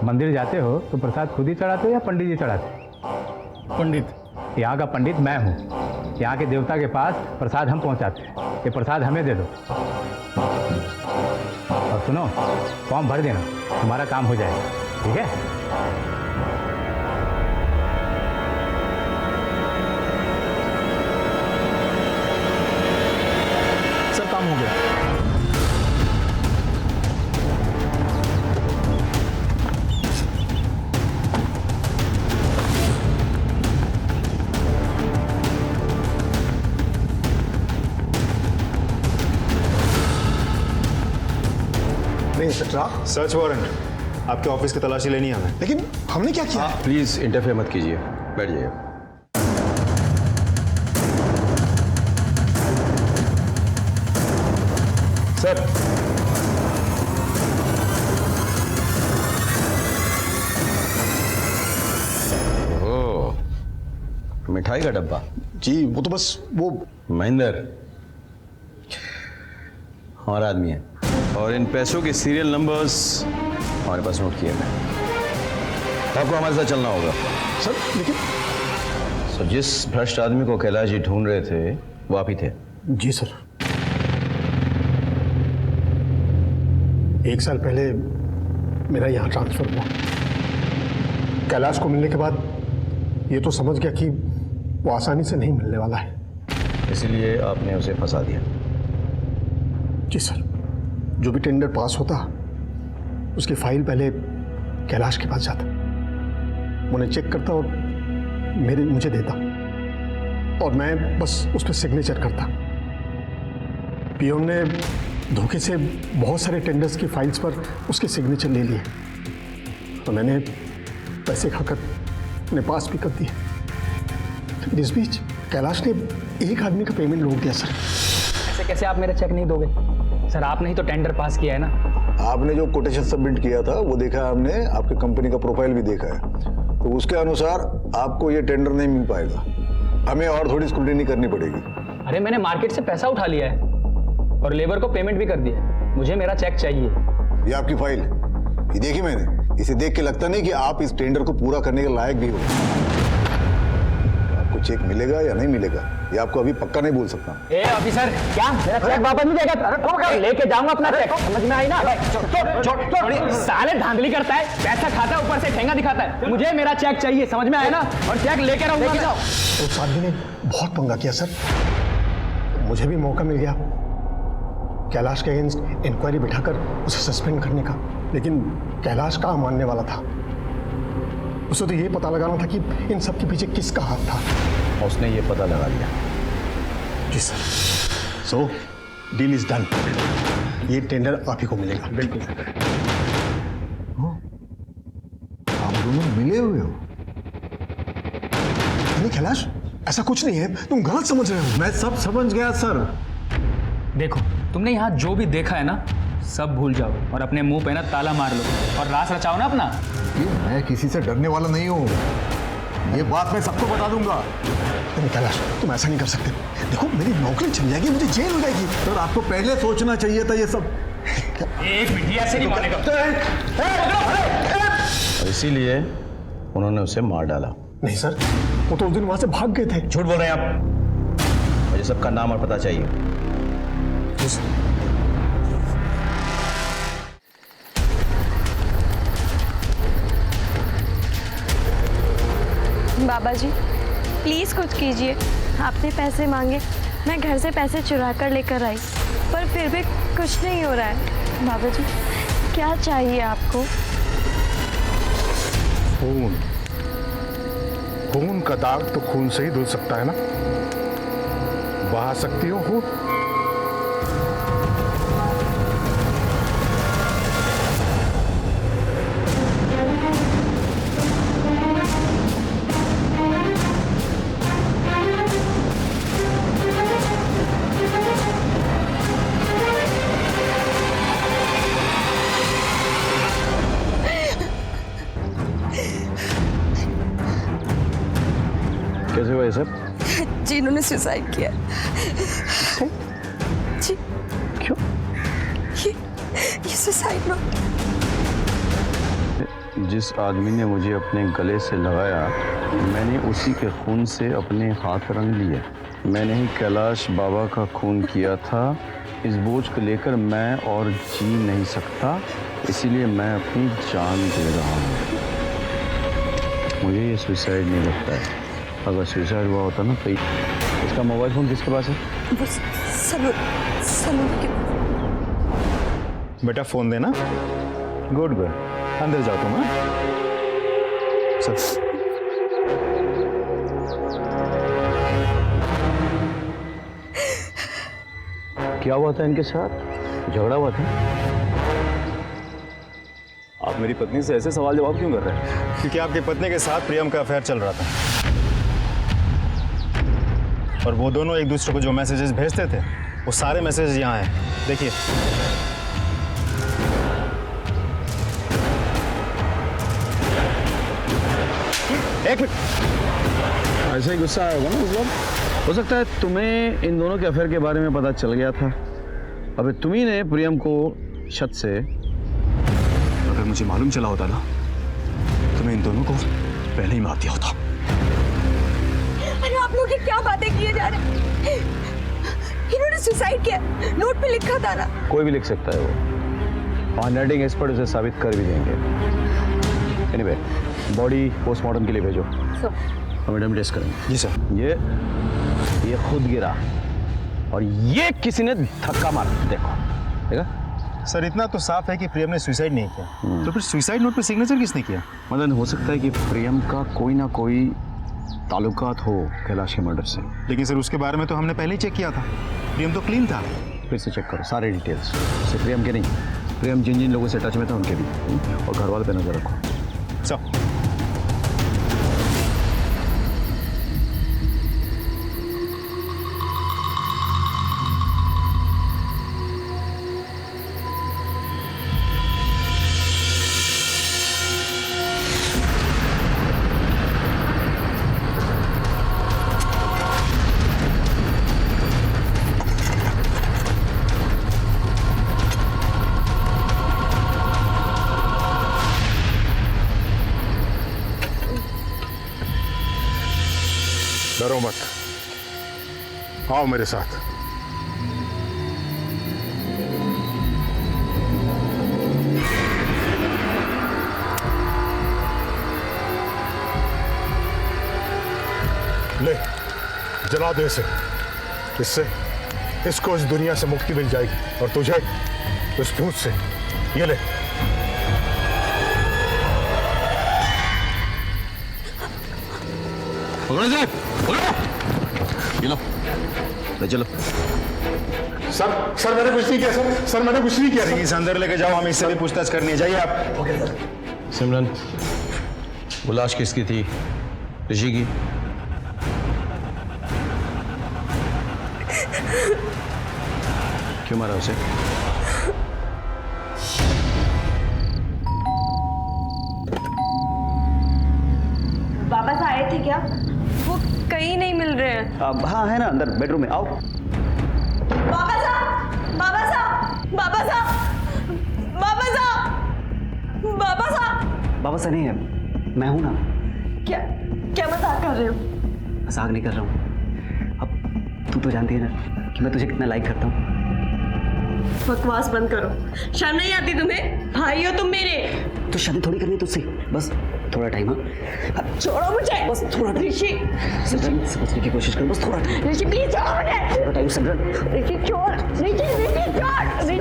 मंदिर जाते हो तो प्रसाद खुद ही चढ़ाते हो या पंडित जी चढ़ाते? पंडित। यहाँ का पंडित मैं हूँ। यहाँ के देवता के पास प्रसाद हम पहुँचाते हैं। ये प्रसाद हमें दे दो। और सुनो, फॉर्म भर देना, तुम्हारा काम हो जाएगा। ठीक है? सर काम हो गया। सर्च वारंट, आपके ऑफिस की तलाशी लेनी है हमें। लेकिन हमने क्या किया? प्लीज इंटरफेयर मत कीजिए, बैठ जाइए। सर ओह, मिठाई का डब्बा? जी वो तो बस वो महेंद्र हमारा आदमी है और इन पैसों के सीरियल नंबर्स हमारे पास नोट किए हैं। आपको हमारे साथ चलना होगा। सर लेकिन सर, जिस भ्रष्ट आदमी को कैलाश जी ढूंढ रहे थे वो आप ही थे। जी सर। 1 साल पहले मेरा यहाँ ट्रांसफर हुआ। कैलाश को मिलने के बाद ये तो समझ गया कि वो आसानी से नहीं मिलने वाला है, इसलिए आपने उसे फंसा दिया। जी सर। जो भी टेंडर पास होता उसकी फाइल पहले कैलाश के पास जाता, उन्हें चेक करता और मुझे देता और मैं बस उस पर सिग्नेचर करता। पियोन ने धोखे से बहुत सारे टेंडर्स की फाइल्स पर उसके सिग्नेचर ले लिए और मैंने पैसे खाकर उन्हें पास भी कर दिए। लेकिन इस बीच कैलाश ने एक आदमी का पेमेंट रोक दिया सर। ऐसे कैसे आप मेरा चेक नहीं दोगे? सर आपने ही तो टेंडर पास किया है ना। आपने जो कोटेशन सबमिट किया था वो देखा है हमने, आपके कंपनी का प्रोफाइल भी देखा है, तो उसके अनुसार आपको ये टेंडर नहीं मिल पाएगा। हमें और थोड़ी स्क्रूटिनी करनी पड़ेगी। अरे मैंने मार्केट से पैसा उठा लिया है और लेबर को पेमेंट भी कर दिया है। मुझे मेरा चेक चाहिए। ये आपकी फाइल, ये देखी मैंने। इसे देख के लगता नहीं कि आप इस टेंडर को पूरा करने के लायक भी हो। आपको चेक मिलेगा या नहीं मिलेगा ये आपको अभी पक्का नहीं बोल सकता। ए ऑफिसर, क्या मेरा चेक वापस नहीं देगा? लेके जाऊंगा अपना चेक, समझ में आई ना? साले धांधली करता है, पैसा खाता है, ऊपर से ठेंगा दिखाता है। मुझे मेरा चेक चाहिए, समझ में आया ना? और चेक लेके रहूंगा। उस आदमी ने बहुत पंगा किया सर। मुझे भी मौका मिल गया कैलाश के अगेंस्ट इंक्वायरी बिठाकर उसे सस्पेंड करने का, लेकिन कैलाश कहाँ मानने वाला था। उसे तो ये पता लगाना था कि इन सब के पीछे किसका हाथ था। उसने ये पता लगा लिया। जी sir. So deal is done. ये टेंडर आप ही को मिलेगा। बिल्कुल। आप दोनों मिले हुए हो? नहीं कैलाश, ऐसा कुछ नहीं है, तुम गलत समझ रहे हो। मैं सब समझ गया सर। देखो, तुमने यहाँ जो भी देखा है ना, सब भूल जाओ और अपने मुंह पे ना ताला मार लो और रास रचाओ ना अपना। मैं किसी से डरने वाला नहीं हूँ, ये बात मैं सबको बता दूंगा। नहीं कैलाश, तुम ऐसा नहीं कर सकते। देखो मेरी नौकरी चली जाएगी, मुझे जेल हो जाएगी। सर आपको पहले सोचना चाहिए था ये सब। एक मिनट, ऐसे नहीं मानेगा। और इसीलिए उन्होंने उसे मार डाला। नहीं सर, वो तो उस दिन वहां से भाग गए थे। झूठ बोल रहे हैं आप। मुझे सबका नाम और पता चाहिए। बाबा जी प्लीज़ कुछ कीजिए। आपने पैसे मांगे, मैं घर से पैसे चुरा कर लेकर आई, पर फिर भी कुछ नहीं हो रहा है। बाबा जी क्या चाहिए आपको? खून। खून का दाग तो खून से ही धुल सकता है ना? बहा सकती हो खून? कैसे हुआ ये सब? जी इन्होंने सुसाइड किया। जी क्यों? ये सुसाइड नोट। जिस आदमी ने मुझे अपने गले से लगाया, मैंने उसी के खून से अपने हाथ रंग लिए। मैंने ही कैलाश बाबा का खून किया था। इस बोझ को लेकर मैं और जी नहीं सकता, इसीलिए मैं अपनी जान दे रहा हूँ। मुझे ये सुसाइड नहीं लगता है। अगर सुसाइड हुआ होता ना तो इसका मोबाइल फ़ोन किसके पास है? वो सलून के। बेटा फोन देना। गुड गुड, अंदर जाओ तुम। सर क्या हुआ था इनके साथ? झगड़ा हुआ था? आप मेरी पत्नी से ऐसे सवाल जवाब क्यों कर रहे हैं? क्योंकि आपकी पत्नी के साथ प्रियम का अफेयर चल रहा था और वो दोनों एक दूसरे को जो मैसेजेस भेजते थे वो सारे मैसेजेस यहाँ हैं, देखिए। एक मिनट, ऐसा ही गुस्सा आया होगा ना मतलब? हो सकता है तुम्हें इन दोनों के अफेयर के बारे में पता चल गया था। अबे तुम्ही ने प्रियम को छत से, अगर मुझे मालूम चला होता ना तो मैं इन दोनों को पहले ही मार दिया होता। अरे आप लोग ये क्या बातें किए जा रहे हैं? इन्होंने सुसाइड किया, नोट पे लिखा था ना। कोई भी लिख सकता है, वो हैंडराइटिंग एक्सपर्ट उसे साबित कर भी देंगे। एनीवे, बॉडी पोस्टमार्टम के लिए भेजो। मैडम टेस्ट करेंगे। जी सर। ये खुद गिरा और ये किसी ने धक्का मारा, देखो देखा? सर इतना तो साफ है कि प्रियम ने सुसाइड नहीं किया, तो फिर सुसाइड नोट पे सिग्नेचर किसने किया? मतलब हो सकता है कि प्रियम का कोई ना कोई ताल्लुकात हो कैलाश के मर्डर से। लेकिन सर उसके बारे में तो हमने पहले ही चेक किया था, प्रियम तो क्लीन था। फिर से चेक करो सारे डिटेल्स, सिर्फ प्रियम के नहीं, प्रियम जिन जिन लोगों से टच में था उनके भी, और घर वाले पे नजर रखो। सब डरो मत, आओ मेरे साथ। ले, जला दे इसे। इससे इसको इस दुनिया से मुक्ति मिल जाएगी और तुझे उस भूत से। ये ले। ये लो, ले चलो। सर मैंने कुछ नहीं किया सर मैंने कुछ नहीं किया। इस अंदर लेके जाओ, हमें इससे भी पूछताछ करनी है। जाइए आप। Okay sir. सिमरन, वो लाश किसकी थी? ऋषि की? क्यों मारा उसे? बाबा साहब आए थे क्या? वो कहीं नहीं मिल रहे हैं। हाँ है ना, अंदर बेडरूम में। आओ। बाबा साहब, बाबा साहब, बाबा साहब, बाबा साहब, बाबा साहब। बाबा साहब नहीं है, मैं हूं ना। क्या क्या मजाक कर रहे हो? मजाक नहीं कर रहा हूँ। अब तू तो जानती है ना कि मैं तुझे कितना लाइक करता हूँ। बकवास बंद करो, शर्म नहीं आती तुम्हें? भाई हो तुम मेरे। तो शादी थोड़ी करनी तुझसे, बस थोड़ा टाइम। हाँ छोड़ो मुझे, बस थोड़ा टाइम। ऋषि सिमरन समझने की कोशिश करो, बस थोड़ा टाइम। ऋषि प्लीज छोड़ो मुझे। थोड़ा टाइम सिमरन। ऋषि छोड़, ऋषि छोड़ो मुझे।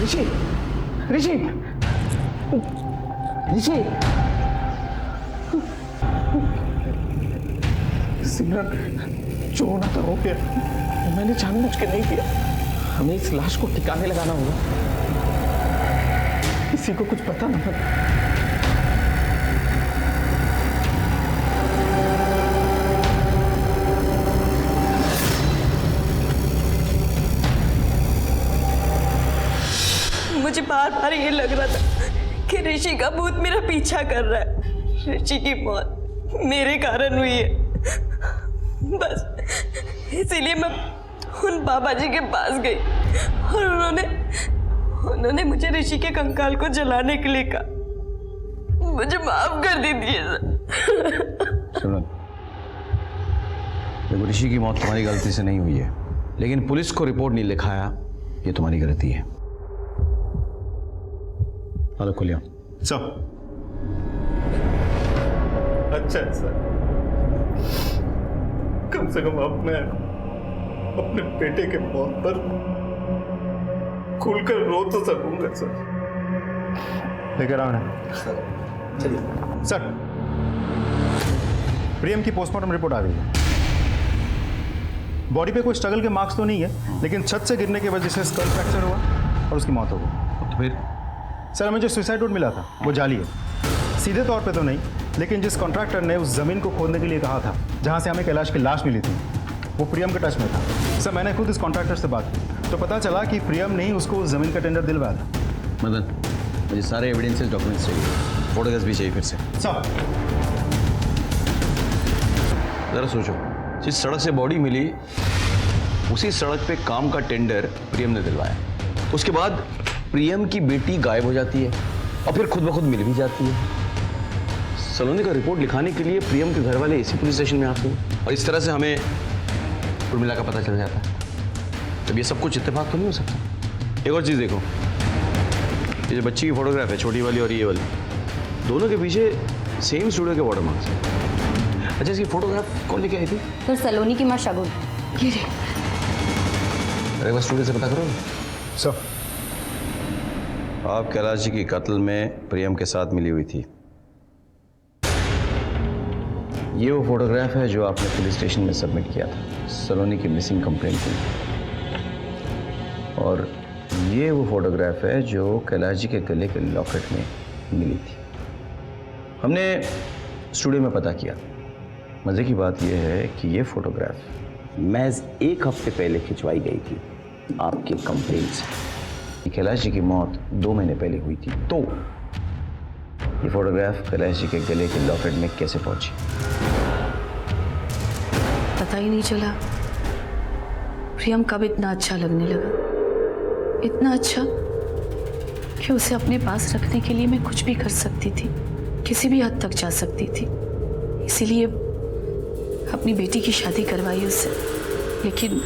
ऋषि ऋषि ऋषि ऋषि सिमरन जो होना था हो गया, मैंने जानबूझ के नहीं किया। हमें इस लाश को ठिकाने लगाना होगा, किसी को कुछ पता ना लगे। मुझे बार बार ये लग रहा था कि ऋषि का भूत मेरा पीछा कर रहा है। ऋषि की मौत मेरे कारण हुई है, बस इसीलिए मैं उन बाबा जी के पास गई और उन्होंने मुझे ऋषि के कंकाल को जलाने के लिए कहा। मुझे माफ कर दीजिए सर। सुनो, देखो ऋषि की मौत तुम्हारी गलती से नहीं हुई है, लेकिन पुलिस को रिपोर्ट नहीं लिखाया, ये तुम्हारी गलती है। हेलो खुलिया सर। अच्छा सर, कम से कम अब मैं अपने बेटे के मौत पर खुलकर रो तो सकूंगा सर। लेकर आओ ना चलिए सर। प्रियम की पोस्टमार्टम रिपोर्ट आ गई है। बॉडी पे कोई स्ट्रगल के मार्क्स तो नहीं है, लेकिन छत से गिरने की वजह से स्कल फ्रैक्चर हुआ और उसकी मौत हो गई। तो फिर सर हमें जो सुसाइड नोट मिला था वो जाली है। सीधे तौर पे तो नहीं, लेकिन जिस कॉन्ट्रैक्टर ने उस जमीन को खोदने के लिए कहा था जहां से हमें कैलाश की लाश मिली थी, वो प्रियम के टच में था। सर मैंने खुद इस कॉन्ट्रैक्टर से बात की तो पता चला कि प्रियम ने ही उसको उस जमीन का टेंडर दिलवाया था। मदन, मुझे सारे एविडेंसेस डॉक्यूमेंट्स चाहिए, फोटोग्राफ्स भी चाहिए फिर से। सर जरा सोचो, जिस सड़क से बॉडी मिली उसी सड़क पे काम का टेंडर प्रियम ने दिलवाया, उसके बाद प्रियम की बेटी गायब हो जाती है और फिर खुद ब खुद मिल भी जाती है। सलोनी का रिपोर्ट लिखाने के लिए प्रियम के घर वाले इसी पुलिस स्टेशन में आते हैं और इस तरह से हमें उर्मिला का पता चल जाता है। तब ये सब कुछ इत्तेफाक तो नहीं हो सकता। एक और चीज़ देखो, ये जो बच्ची की फोटोग्राफ है, छोटी वाली और ये वाली, दोनों के पीछे सेम स्टूडियो के वाटर मार्क्स हैं। अच्छा, इसकी फोटोग्राफ कौन लेके आई थी? सर सलोनी की माँ शगुन। ये रे। अरे बस स्टूडियो से पता करो। सर आप कैलाश जी की कत्ल में प्रियम के साथ मिली हुई थी। ये वो फोटोग्राफ है जो आपने पुलिस स्टेशन में सबमिट किया था सलोनी की मिसिंग कंप्लेंट के लिए, और ये वो फोटोग्राफ है जो कैलाश जी के गले के लॉकेट में मिली थी। हमने स्टूडियो में पता किया। मज़े की बात यह है कि ये फोटोग्राफ महज 1 हफ्ते पहले खिंचवाई गई थी आपकी कंप्लेंट से। कैलाश जी की मौत 2 महीने पहले हुई थी, तो ये फोटोग्राफ कैलाश जी के गले के लॉकेट में कैसे पहुंची? पता ही नहीं चला प्रियम कब इतना अच्छा लगने लगा, इतना अच्छा कि उसे अपने पास रखने के लिए मैं कुछ भी कर सकती थी, किसी भी हद तक जा सकती थी। इसीलिए अपनी बेटी की शादी करवाई उससे, लेकिन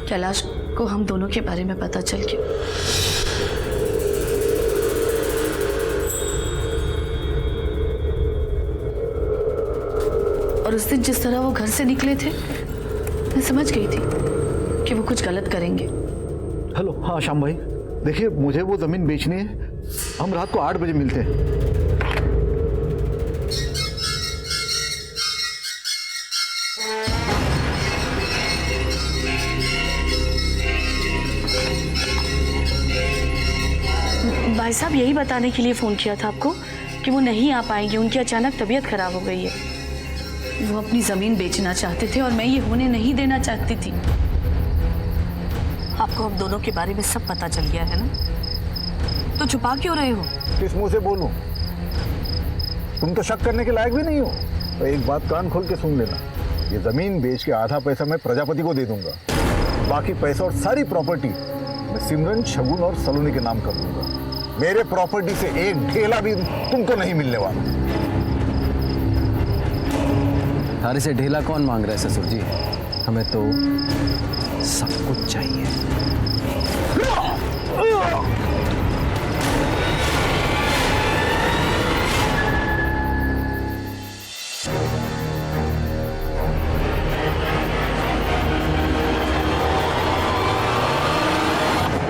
कैलाश को हम दोनों के बारे में पता चल गया। और उस दिन जिस तरह वो घर से निकले थे, मैं समझ गई थी कि वो कुछ गलत करेंगे। हेलो, हाँ श्याम भाई, देखिए मुझे वो जमीन बेचनी है। हम रात को 8 बजे मिलते हैं। भाई साहब यही बताने के लिए फ़ोन किया था आपको कि वो नहीं आ पाएंगे, उनकी अचानक तबीयत खराब हो गई है। वो अपनी ज़मीन बेचना चाहते थे और मैं ये होने नहीं देना चाहती थी। आपको हम दोनों के बारे में सब पता चल गया है ना, तो छुपा क्यों रहे हो? किस मुंह से बोलूं? तुम तो शक करने के लायक भी नहीं हो। तो एक बात कान खोल के सुन लेना, ये जमीन बेच के आधा पैसा मैं प्रजापति को दे दूंगा, बाकी पैसा और सारी प्रॉपर्टी मैं सिमरन, शगुन और सलोनी के नाम कर दूंगा। मेरे प्रॉपर्टी से एक ढेला भी तुमको नहीं मिलने वाला। थारे से ढेला कौन मांग रहा है ससुर जी? हमें तो सब कुछ चाहिए।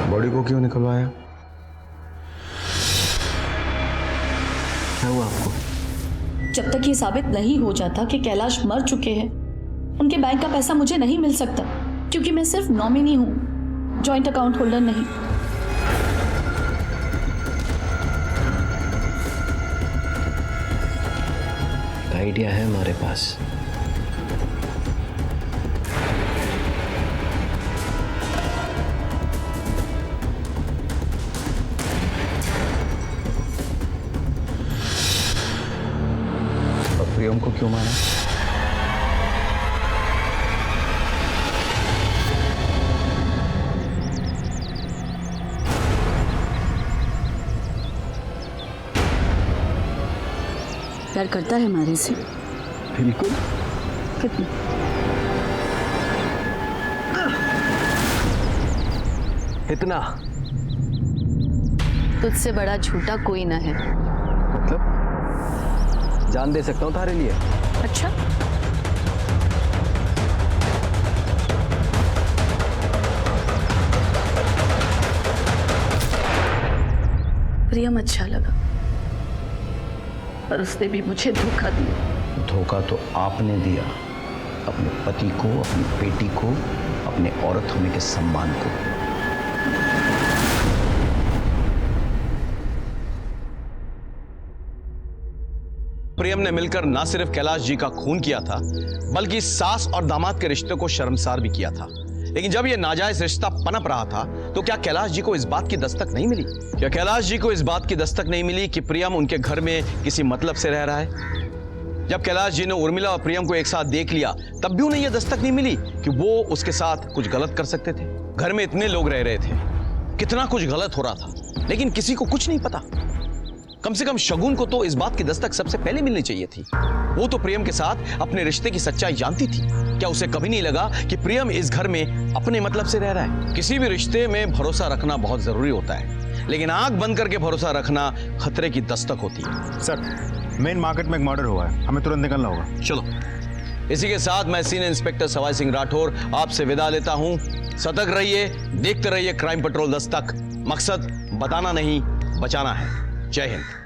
बॉडी को क्यों निकलवाया? क्या हुआ आपको? जब तक ये साबित नहीं हो जाता कि कैलाश मर चुके हैं, उनके बैंक का पैसा मुझे नहीं मिल सकता, क्योंकि मैं सिर्फ नॉमिनी हूं, जॉइंट अकाउंट होल्डर नहीं। एक आइडिया है हमारे पास। प्रियम को क्यों मारा? प्यार करता है हमारे से। बिल्कुल। कितना? इतना? तुझसे बड़ा झूठा कोई ना है। मतलब जान दे सकता हूँ तारे लिए। अच्छा, प्रियम अच्छा लगा, पर उसने भी मुझे धोखा दिया। धोखा तो आपने दिया, अपने पति को, अपनी बेटी को, अपने औरत होने के सम्मान को। प्रियम ने मिलकर ना सिर्फ कैलाश जी का खून किया था, बल्कि सास और दामाद के रिश्ते को शर्मसार भी किया था। लेकिन जब यह नाजायज रिश्ता पनप रहा था, तो क्या कैलाश जी को इस बात की दस्तक नहीं मिली? क्या कैलाश जी को इस बात की दस्तक नहीं मिली कि प्रियम उनके घर में किसी मतलब से रह रहा है? जब कैलाश जी ने उर्मिला और प्रियम को एक साथ देख लिया, तब भी उन्हें यह दस्तक नहीं मिली कि वो उसके साथ कुछ गलत कर सकते थे। घर में इतने लोग रह रहे थे, कितना कुछ गलत हो रहा था, लेकिन किसी को कुछ नहीं पता। कम से कम शगुन को तो इस बात की दस्तक सबसे पहले मिलनी चाहिए थी। वो तो प्रियम के साथ अपने रिश्ते की सच्चाई जानती थी। क्या उसे कभी नहीं लगा कि प्रियम इस घर में अपने मतलब से रह रहा है? किसी भी रिश्ते में भरोसा रखना बहुत जरूरी होता है, लेकिन आंख बंद करके भरोसा रखना खतरे की दस्तक होती है। सर, मेन मार्केट में एक मर्डर हुआ है, हमें तुरंत निकलना होगा। चलो। इसी के साथ मैं सीनियर इंस्पेक्टर सवाई सिंह राठौर आपसे विदा लेता हूं। सतर्क रहिए, देखते रहिए क्राइम पेट्रोल दस्तक। मकसद बताना नहीं, बचाना है। जय हिंद।